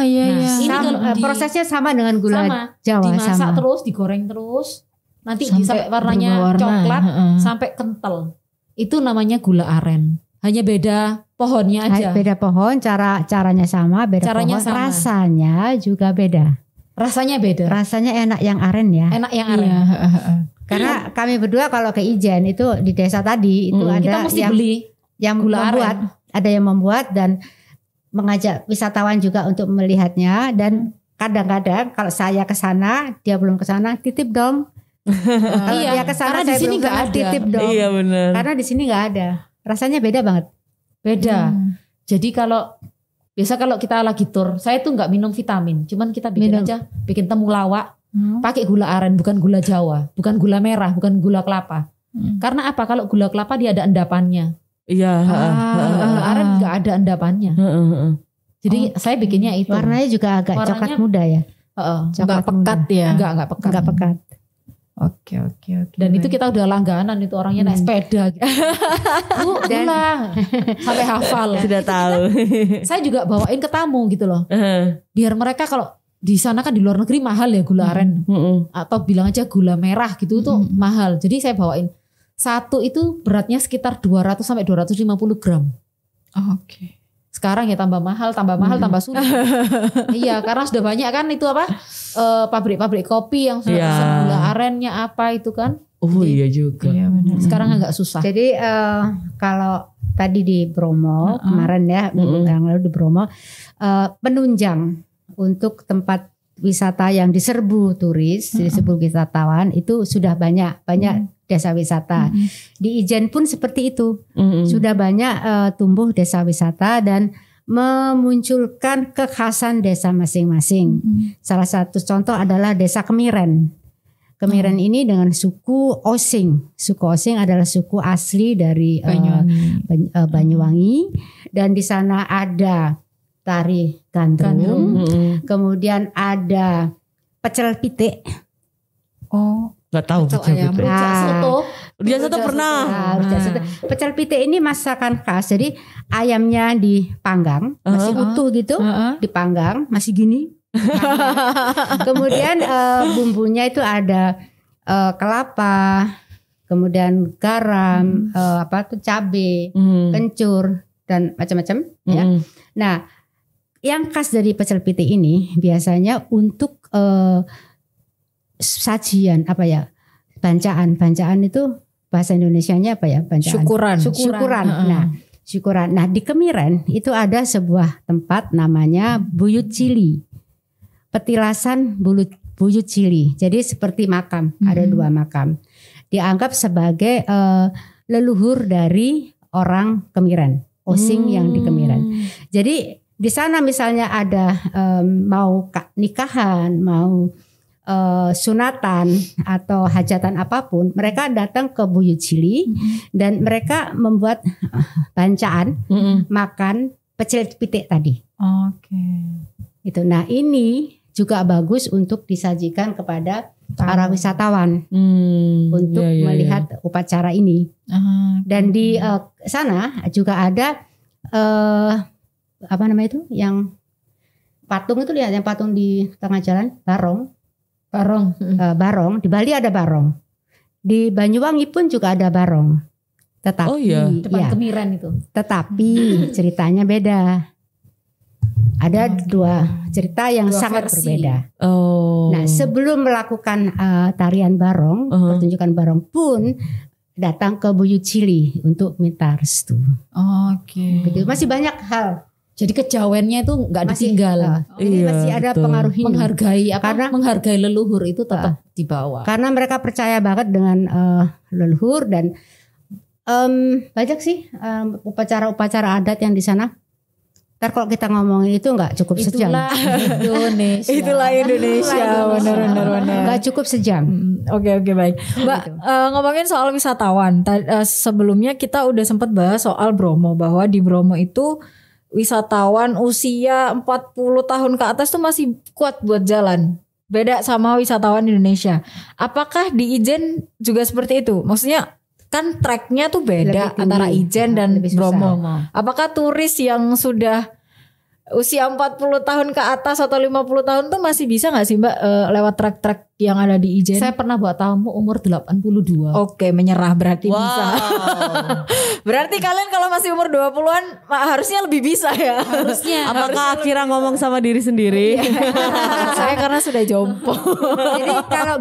Iya. Ini kalau prosesnya sama dengan gula Jawa. Dimasak terus, digoreng terus. Nanti sampai warnanya coklat sampai kental. Itu namanya gula aren. Hanya beda pohonnya aja. Beda pohon, caranya sama, beda caranya pohon. Sama. Rasanya juga beda. Rasanya beda. Rasanya enak yang aren ya. Enak yang aren. Iya. Karena kami berdua kalau ke Ijen itu di desa tadi itu ada kita mesti beli yang gula membuat, ada yang membuat dan mengajak wisatawan juga untuk melihatnya. Dan kadang-kadang kalau saya ke sana, dia belum ke sana, titip dong. Kalau dia ke sana, di sini nggak ada. Titip dong. Iya benar. Karena di sini nggak ada. Rasanya beda banget. Beda. Jadi kalau kita lagi tur, saya tuh nggak minum vitamin, cuman kita bikin temulawak. Pakai gula aren, bukan gula Jawa, bukan gula merah, bukan gula kelapa. Karena apa? Kalau gula kelapa dia ada endapannya. Iya. Gula aren nggak ada endapannya. Jadi saya bikinnya itu. Warnanya juga agak coklat muda ya. Nggak pekat ya. Nggak pekat. Nggak pekat. Oke. Dan itu kita udah langganan, itu orangnya naik sepeda gitu. Gula sampai hafal. Sudah tahu. Saya juga bawain ke tamu gitu loh. Biar mereka kalau di sana kan di luar negeri mahal ya gula aren. Atau bilang aja gula merah gitu tuh mahal. Jadi saya bawain. Satu itu beratnya sekitar 200 sampai 250 gram. Oke. Sekarang ya tambah mahal, tambah sulit. Iya, karena sudah banyak kan itu pabrik-pabrik kopi yang sudah pesan gula arennya apa itu kan. Oh iya juga. Iya benar. Sekarang agak susah. Jadi kalau tadi di Bromo kemarin ya, minggu yang lalu di Bromo, penunjang untuk tempat wisata yang diserbu turis, diserbu wisatawan itu sudah banyak desa wisata. Di Ijen pun seperti itu, sudah banyak tumbuh desa wisata dan memunculkan kekhasan desa masing-masing. Salah satu contoh adalah Desa Kemiren. Kemiren ini dengan suku Osing. Suku Osing adalah suku asli dari Banyuwangi. Dan di sana ada tari gandrung. Kemudian ada pecel pitik. Oh, nggak tahu Pecel ayam, rujak soto. Rujak soto pernah. Rujak soto. Pecel pitik ini masakan khas. Jadi ayamnya dipanggang, masih utuh gitu, dipanggang, masih gini. Kemudian bumbunya itu ada kelapa, kemudian garam, cabai, kencur dan macam-macam. Ya. Nah, yang khas dari pecel pitik ini biasanya untuk sajian bacaan itu bahasa Indonesianya apa ya? Bacaan. Syukuran. Nah, di Kemiren itu ada sebuah tempat namanya Buyut Cili. Petilasan Buyut Cili. Jadi seperti makam, ada 2 makam. Dianggap sebagai leluhur dari orang Kemiren, Osing yang di Kemiren. Jadi di sana misalnya ada mau nikahan, mau sunatan atau hajatan apapun, mereka datang ke Buyut Cili dan mereka membuat bancaan, makan pecel pitik tadi. Oke. Itu. Nah, ini juga bagus untuk disajikan kepada para wisatawan untuk melihat upacara ini. Dan di sana juga ada yang patung itu, lihat yang patung di tengah jalan, barong. Di Bali ada barong. Di Banyuwangi pun juga ada barong. Tetapi depan Kemiren itu. Tetapi ceritanya beda. Ada 2 cerita yang sangat berbeda. Nah, sebelum melakukan tarian barong, pertunjukan barong pun datang ke Buyut Cili untuk minta restu. Begitu. Masih banyak hal. Jadi kejawennya itu nggak ditinggal. Masih ada pengaruh ini. Menghargai leluhur itu tetap dibawa. Karena mereka percaya banget dengan leluhur dan banyak sih upacara-upacara adat yang di sana. Ntar kalau kita ngomongin itu nggak cukup sejam. Itulah Indonesia. Benar. Nggak cukup sejam. Oke, baik. Mbak, ngomongin soal wisatawan. Sebelumnya kita udah sempat bahas soal Bromo, bahwa di Bromo itu wisatawan usia 40 tahun ke atas tuh masih kuat buat jalan. Beda sama wisatawan Indonesia. Apakah di Ijen juga seperti itu? Maksudnya kan treknya tuh beda antara Ijen dan Bromo. Apakah turis yang sudah usia 40 tahun ke atas atau 50 tahun tuh masih bisa gak sih Mbak lewat trek-trek yang ada di Ijen? Saya pernah bawa tamu umur 82. Oke, menyerah berarti bisa. Berarti kalian kalau masih umur 20-an harusnya lebih bisa ya. Harusnya. Apakah akhirnya ngomong sama diri sendiri? Saya karena sudah jompo. Jadi kalau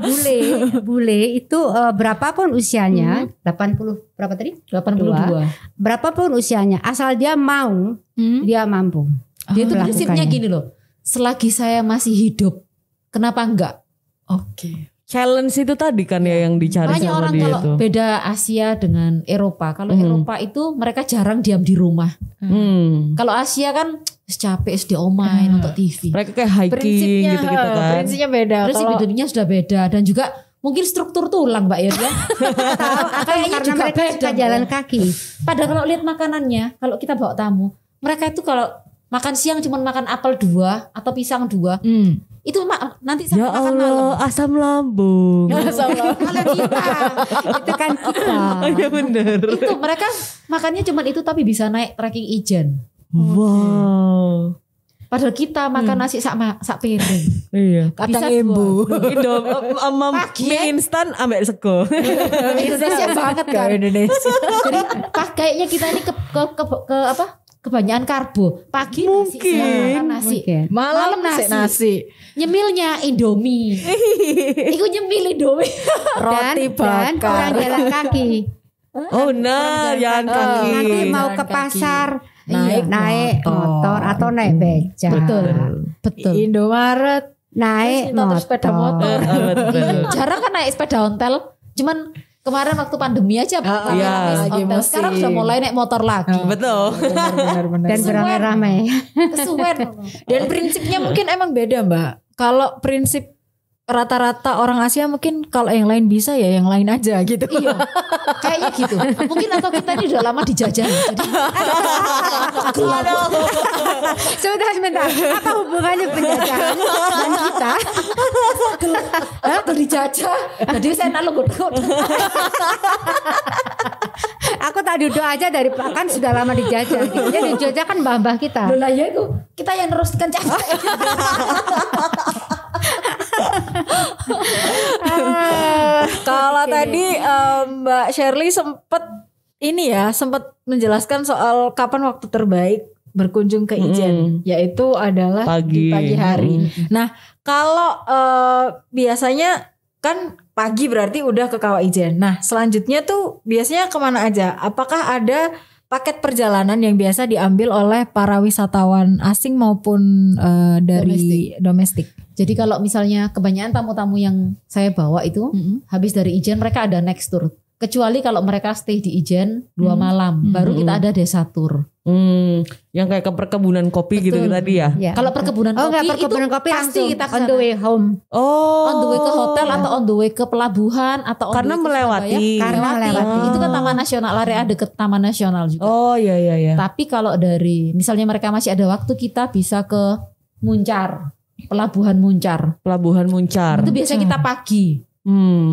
bule itu berapapun usianya, 80 berapa tadi? 82. Berapapun usianya, asal dia mau, dia mampu. Dia tuh prinsipnya gini loh. Selagi saya masih hidup, kenapa enggak? Oke. Challenge itu tadi kan ya yang dicari banyak sama orang dia kalau tuh. beda Asia dengan Eropa. Kalau Eropa itu mereka jarang diam di rumah. Kalau Asia kan capek di omain untuk TV. Mereka kayak hiking gitu-gitu kan. Prinsipnya beda. Prinsip hidupnya sudah beda dan juga mungkin struktur tulang Mbak ya. Kayaknya juga mereka suka jalan kaki. Padahal kalau lihat makanannya, kalau kita bawa tamu, mereka itu kalau makan siang cuma makan apel 2 atau pisang 2. Itu nanti sampai Ya makan Allah, malam. asam lambung. Kalau kita, itu kan kita. Iya bener. Itu mereka makannya cuma itu tapi bisa naik trekking Ijen. Wow. Padahal kita makan nasi sak piring. Iya. Kadang Bisa ibu. Indom sama mie instan ambek sego. Indonesia banget kan. Indonesia. Jadi kayaknya kita ini ke kebanyakan karbo. Pagi nasi, siang nasi, Mungkin. Malam nasi. Nyemilnya Indomie. Iku nyemil Indomie. Roti Dan orang bakar. jalan kaki. Oh benar, jalan kaki. Nanti mau Jalan ke kaki. pasar Naik motor atau naik beca. Betul. Indomaret. Naik Terus sepeda motor. Betul. Jarang kan naik sepeda ontel. Cuman kemarin waktu pandemi aja iya. Lagi ontel. musim. Sekarang sudah mulai naik motor lagi. Betul. Benar. Dan beramai-ramai. Kesuwen. Dan prinsipnya mungkin emang beda Mbak. Kalau prinsip rata-rata orang Asia mungkin kalau yang lain bisa ya yang lain aja gitu. Iya, kayaknya gitu. Mungkin atau kita ini udah lama dijajah. Jadi Sudah sebentar. Apa hubungannya penjajahan dan kita? aku dijajah. Jadi saya nalo godot. Aku tak duduk aja dari kan sudah lama dijajah. Jadi dijajah kan mbah-mbah kita. Loh lah ya itu kita yang neruskan capek. Kalau tadi Mbak Shirley sempat menjelaskan soal kapan waktu terbaik berkunjung ke Ijen, yaitu adalah di pagi hari. Nah, kalau biasanya kan pagi berarti udah ke Kawah Ijen. Nah, selanjutnya tuh biasanya kemana aja? Apakah ada paket perjalanan yang biasa diambil oleh para wisatawan asing maupun dari domestik? Jadi kalau misalnya kebanyakan tamu-tamu yang saya bawa itu habis dari Ijen mereka ada next tour. Kecuali kalau mereka stay di Ijen 2 malam, baru kita ada desa tour. Yang kayak ke perkebunan kopi gitu tadi ya. Ya. Kalau perkebunan kopi enggak, perkebunan itu kopi pasti langsung kita on the way home. Oh. on the way ke hotel atau on the way ke pelabuhan atau on Karena the way ke melewati. Surabaya. Karena melewati. Itu kan taman nasional, area deket taman nasional juga. Oh iya. Tapi kalau dari misalnya mereka masih ada waktu, kita bisa ke Muncar, pelabuhan Muncar. Pelabuhan Muncar. Itu biasanya kita pagi.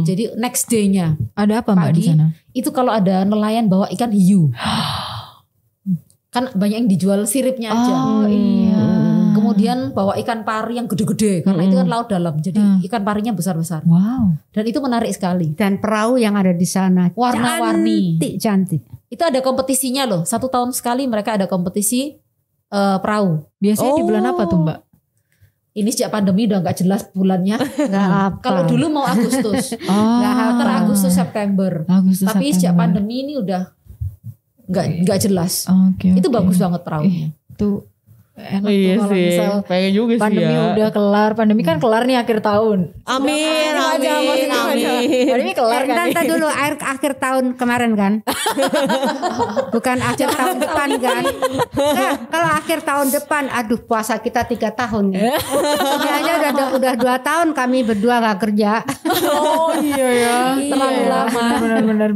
Jadi next day-nya Ada apa Mbak di pagi sana? itu kalau ada nelayan bawa ikan hiu. Kan banyak yang dijual siripnya aja. Oh iya. Kemudian bawa ikan pari yang gede-gede karena itu kan laut dalam. Jadi ikan parinya besar-besar. Wow. Dan itu menarik sekali. Dan perahu yang ada di sana Warna-warni. cantik. Itu ada kompetisinya loh. 1 tahun sekali mereka ada kompetisi perahu. Biasanya di bulan apa tuh Mbak? Ini sejak pandemi udah nggak jelas bulannya. Nggak apa. Kalau dulu mau Agustus, antara Agustus September. Tapi sejak pandemi ini udah nggak jelas. Itu bagus banget perahunya. Itu enak Iya tuh kalau sih. misal Pengen juga sih pandemi ya. udah kelar. Pandemi kan kelar nih akhir tahun. Amin. Pandemi kelar kan nih. Nanti dulu akhir tahun kemarin kan. Bukan akhir tahun depan kan. Nah, kalau akhir tahun depan, aduh puasa kita 3 tahun nih. Ini aja udah 2 tahun kami berdua gak kerja. Oh iya ya. Terlalu lama. Benar.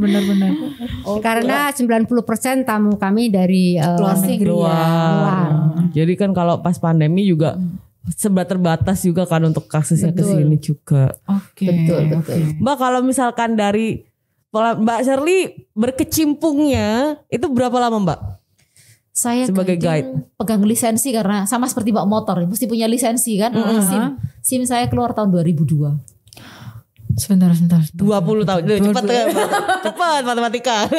Karena 90% tamu kami dari negeri ya, luar. Jadi kan kalau pas pandemi juga serba terbatas juga kan untuk kasusnya ke sini juga. Oke. Betul. Mbak kalau misalkan dari Mbak Shirley berkecimpungnya itu berapa lama Mbak? Saya Sebagai guiding pegang lisensi karena sama seperti bawa motor, mesti punya lisensi kan. SIM saya keluar tahun 2002. Sebentar. 20 tahun. Cepat ya Mbak. Cepat matematika.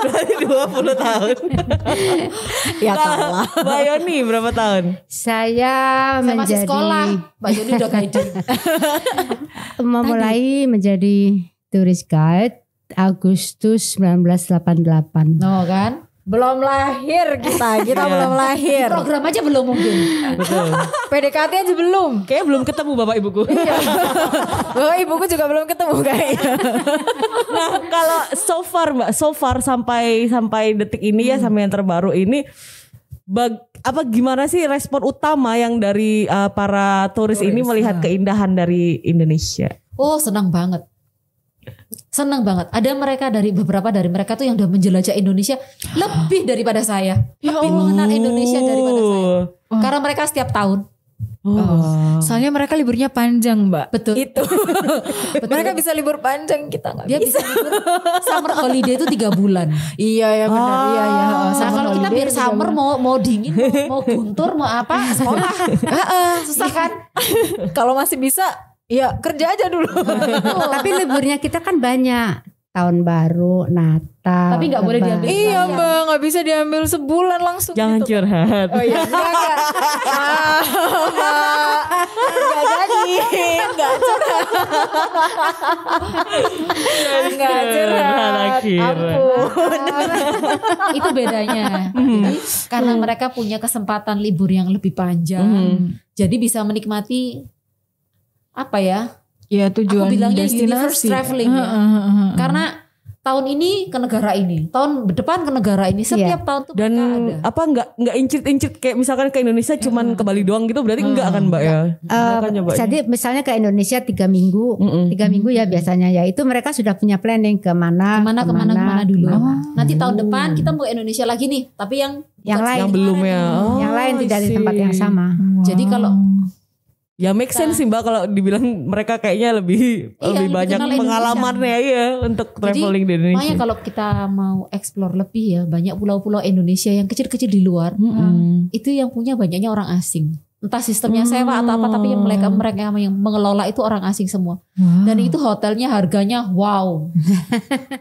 Berarti 20 tahun. Ya kalah. Mbak Yoni berapa tahun? Saya Saya masih menjadi sekolah. Mbak Yuni udah guiding. memulai menjadi tourist guide Agustus 1988. No kan? Belum lahir kita belum lahir. Program aja belum mungkin. Betul. PDKT aja belum. Kayaknya belum ketemu bapak ibuku. Bapak ibuku juga belum ketemu kayaknya. Nah kalau so far sampai detik ini ya sampai yang terbaru ini gimana sih respon utama yang dari para turis ini melihat keindahan dari Indonesia? Oh senang banget. Ada beberapa dari mereka tuh yang udah menjelajah Indonesia lebih daripada saya. Lebih mengenal Indonesia daripada saya. Karena mereka setiap tahun. Soalnya mereka liburnya panjang Mbak. Betul. Itu. Mereka bisa libur panjang, kita nggak Dia bisa libur summer holiday itu 3 bulan. Iya ya benar. Iya. Nah, kalau kita biar summer mau dingin, mau guntur, mau apa sekolah. Susah kan? Kalau masih bisa ya kerja aja dulu. Tapi liburnya kita kan banyak. tahun baru, Natal. Tapi nggak boleh Lebaran. diambil. Iya Mbak, nggak bisa diambil sebulan langsung. Jangan gitu. curhat. Oh iya, enggak. Enggak jadi, enggak curhat. Enggak curhat. Akhirnya. Ampun. Itu bedanya. Jadi, karena mereka punya kesempatan libur yang lebih panjang, jadi bisa menikmati apa ya? Ya tujuan Aku bilangnya destinasi. universe traveling ya. Karena tahun ini ke negara ini, tahun depan ke negara ini, setiap tahun tuh Dan mereka ada. apa nggak incit-incit kayak misalkan ke Indonesia cuman ke Bali doang gitu berarti enggak kan Mbak ya? Mereka nyobain. Jadi misalnya ke Indonesia 3 minggu, 3 minggu ya biasanya ya itu mereka sudah punya planning kemana Kemana dulu. Nanti tahun depan kita mau ke Indonesia lagi nih, tapi yang bukan lain. yang belum ya. yang lain tidak di I see. tempat yang sama. Jadi kalau Ya make sense sih Mbak kalau dibilang mereka kayaknya lebih lebih banyak kenal pengalamannya ya untuk traveling di Indonesia. makanya kalau kita mau explore lebih ya, banyak pulau-pulau Indonesia yang kecil-kecil di luar, itu yang punya banyaknya orang asing. Entah sistemnya sewa atau apa, tapi yang mereka yang mengelola itu orang asing semua. Dan itu hotelnya harganya wow,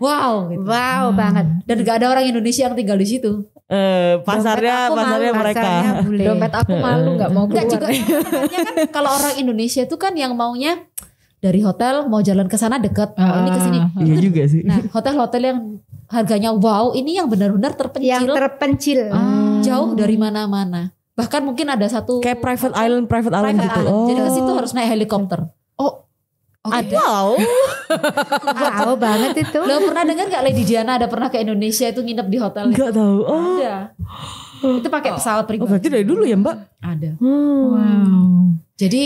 wow, gitu. Wow banget. Dan gak ada orang Indonesia yang tinggal di situ. Pasarnya mereka. Pasarnya bule. Dompet aku malu nggak mau Enggak keluar. juga. Maksudnya kan kalau orang Indonesia itu kan yang maunya dari hotel mau jalan ke sana deket, ini ke sini. Iya juga sih. Nah, hotel-hotel yang harganya wow, ini yang benar-benar terpencil, Yang terpencil. jauh dari mana-mana. Bahkan mungkin ada satu Kayak private island private gitu. island. Jadi ke situ harus naik helikopter. Oh, Ada. Wow. Wow banget itu. lo pernah dengar nggak Lady Diana ada pernah ke Indonesia itu nginep di hotel? Enggak tahu. Oh. Ada. Itu pakai pesawat pribadi. Berarti dari dulu ya Mbak? Ada. Wow. Jadi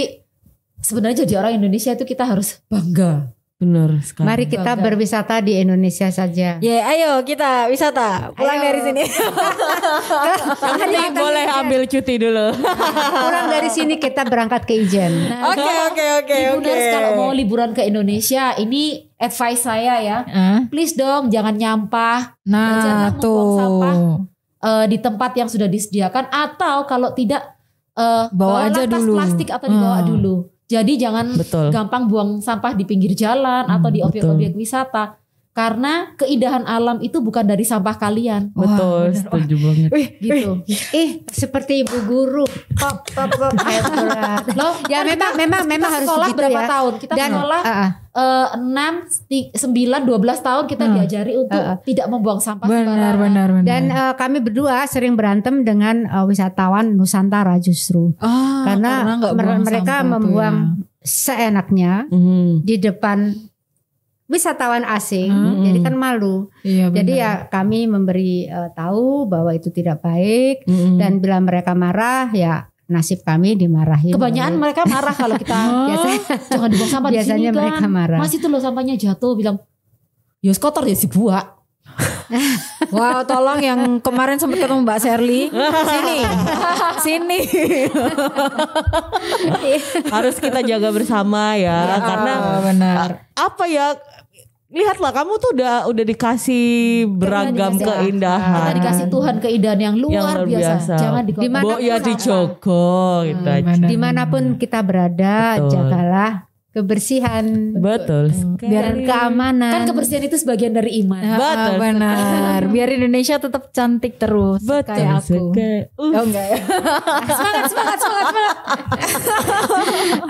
sebenarnya jadi orang Indonesia itu kita harus bangga. Benar sekali. Mari kita berwisata di Indonesia saja. Ya, ayo kita wisata. Pulang Ayo. dari sini. Nanti boleh ambil cuti dulu. Pulang dari sini kita berangkat ke Ijen. Oke. Tribuners kalau mau liburan ke Indonesia, ini advice saya ya. Please dong jangan nyampah. Nah, Jangan membuang sampah tuh. di tempat yang sudah disediakan, atau kalau tidak Bawa aja tas dulu. plastik atau dibawa dulu. Jadi jangan Betul. gampang buang sampah di pinggir jalan atau di objek-objek wisata. Karena keindahan alam itu bukan dari sampah kalian. Betul, setuju banget. Gitu. Seperti ibu guru. Pop. Loh, Ya memang harus sekolah begitu berapa ya. tahun? Kita Dan sekolah 6, 9, 12 tahun kita diajari untuk tidak membuang sampah sembarangan. Benar. Dan kami berdua sering berantem dengan wisatawan Nusantara justru. Karena nggak buang mereka sampah tuh membuang ya. seenaknya di depan wisatawan asing. Jadi kan malu. Iya, Jadi benar. ya kami memberi tahu bahwa itu tidak baik. Dan bila mereka marah ya nasib kami dimarahin. Kebanyakan mereka marah kalau kita jangan dibuang sampah di sini Biasanya kan. mereka marah. Mas itu loh sampahnya jatuh, bilang yos kotor ya si buah. Wow, tolong yang kemarin sempat ketemu Mbak Sherly. Sini. Harus kita jaga bersama ya, karena benar. apa ya? Lihatlah kamu tuh udah dikasih beragam Kita keindahan. dikasih Tuhan keindahan yang luar biasa. Jangan dikotor. Dimana Bo ya dijogo gitu aja. Dimanapun kita berada, Betul. jagalah kebersihan Betul sekali. dan keamanan. Kan kebersihan itu sebagian dari iman. Betul. Benar. Biar Indonesia tetap cantik terus. Betul Kayak aku. sekali. Oh enggak ya. Semangat.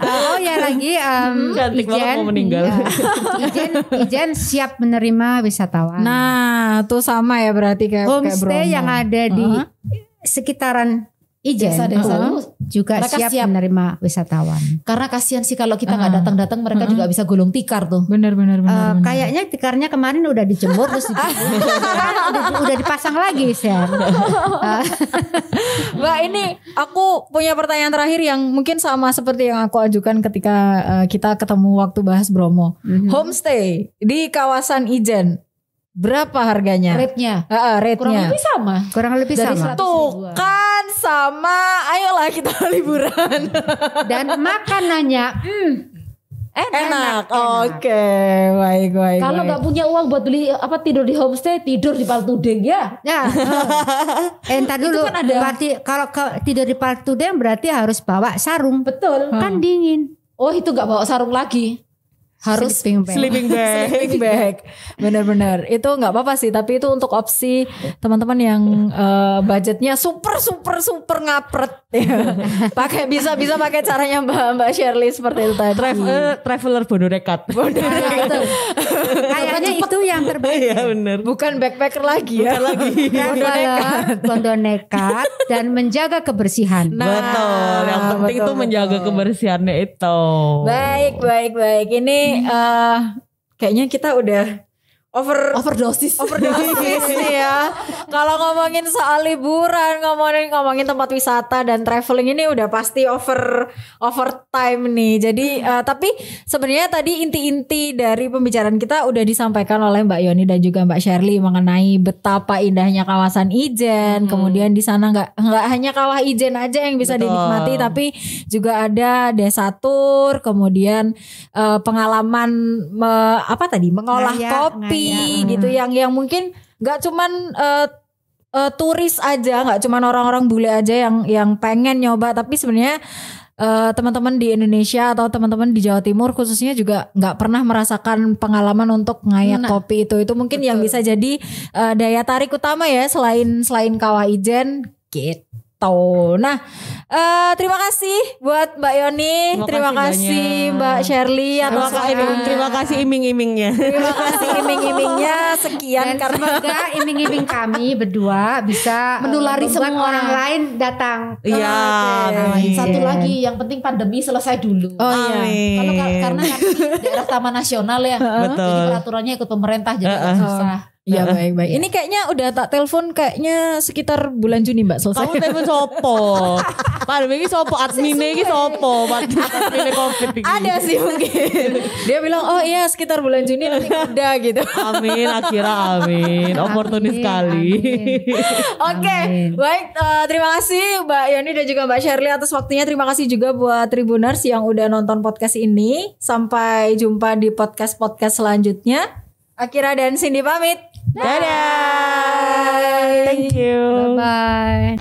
Oh ya lagi Cantik banget mau meninggal. Ijen siap menerima wisatawan. Nah, tuh sama ya berarti kayak Homestay Bromo. yang ada di sekitaran Ijen Desa-desa tuh juga mereka siap siap. menerima wisatawan. Karena kasihan sih kalau kita nggak datang-datang, mereka juga bisa gulung tikar tuh. Benar. Kayaknya tikarnya kemarin udah dijemur terus udah dipasang lagi Sher. Mbak, ini aku punya pertanyaan terakhir yang mungkin sama seperti yang aku ajukan ketika kita ketemu waktu bahas Bromo. Homestay di kawasan Ijen. Berapa harganya? Rate-nya Rate-nya. kurang lebih sama. Kurang lebih Dari sama. 100 Tuh ribuan. kan sama. Ayolah kita liburan. Dan makanannya Enak. Oke, baik. Kalau nggak punya uang buat beli tidur di homestay, tidur di Paltudeng ya. ya. Entar dulu. Itu kan ada. Berarti kalau tidur di Paltudeng berarti harus bawa sarung. Betul. Kan dingin. Oh itu nggak bawa sarung lagi. harus sleeping bag. Sleeping bag. Benar-benar. Itu nggak apa-apa sih, tapi itu untuk opsi teman-teman yang budgetnya super ngapret ya. bisa pakai caranya Mbak Shirley seperti itu tadi. Traveler bodoh nekat. Kayaknya itu yang terbaik. Iya benar. Bukan backpacker lagi ya. Bodoh nekat dan menjaga kebersihan. Betul. Yang penting itu menjaga kebersihannya itu. Baik. Ini kayaknya kita udah overdosis nih ya. Kalau ngomongin soal liburan, ngomongin tempat wisata dan traveling ini udah pasti overtime nih. Jadi tapi sebenarnya tadi inti-inti dari pembicaraan kita udah disampaikan oleh Mbak Yoni dan juga Mbak Shirley mengenai betapa indahnya kawasan Ijen. Kemudian di sana nggak hanya kawah Ijen aja yang bisa dinikmati, tapi juga ada Desa Tur, kemudian pengalaman mengolah kopi gitu yang mungkin nggak cuman turis aja, nggak cuman orang-orang bule aja yang pengen nyoba, tapi sebenarnya teman-teman di Indonesia atau teman-teman di Jawa Timur khususnya juga nggak pernah merasakan pengalaman untuk ngayak kopi itu mungkin yang bisa jadi daya tarik utama ya selain kawah Ijen gitu. Nah, terima kasih buat Mbak Yoni, terima kasih Mbak Shirley, terima kasih iming-imingnya. Terima kasih iming-imingnya sekian. Dan semoga iming-iming kami berdua bisa menulari semua orang lain datang. Iya. Satu lagi yang penting pandemi selesai dulu. Iya. Karena daerah Taman Nasional ya. Betul. Jadi peraturannya ikut pemerintah jadi agak susah. Ya baik. Ini kayaknya udah tak telepon kayaknya sekitar bulan Juni Mbak selesai. Kamu telepon sopo? Pandemi ini sopo? Adminnya ini sopo? Adminnya COVID ini. Ada sih mungkin. Dia bilang oh iya sekitar bulan Juni nanti udah gitu. Amin. Oportunis sekali. Oke, baik. Terima kasih Mbak Yoni dan juga Mbak Shirley atas waktunya. Terima kasih juga buat Tribuners yang udah nonton podcast ini. Sampai jumpa di podcast selanjutnya. Akira dan Cindy pamit. Dadah. Thank you. Bye-bye.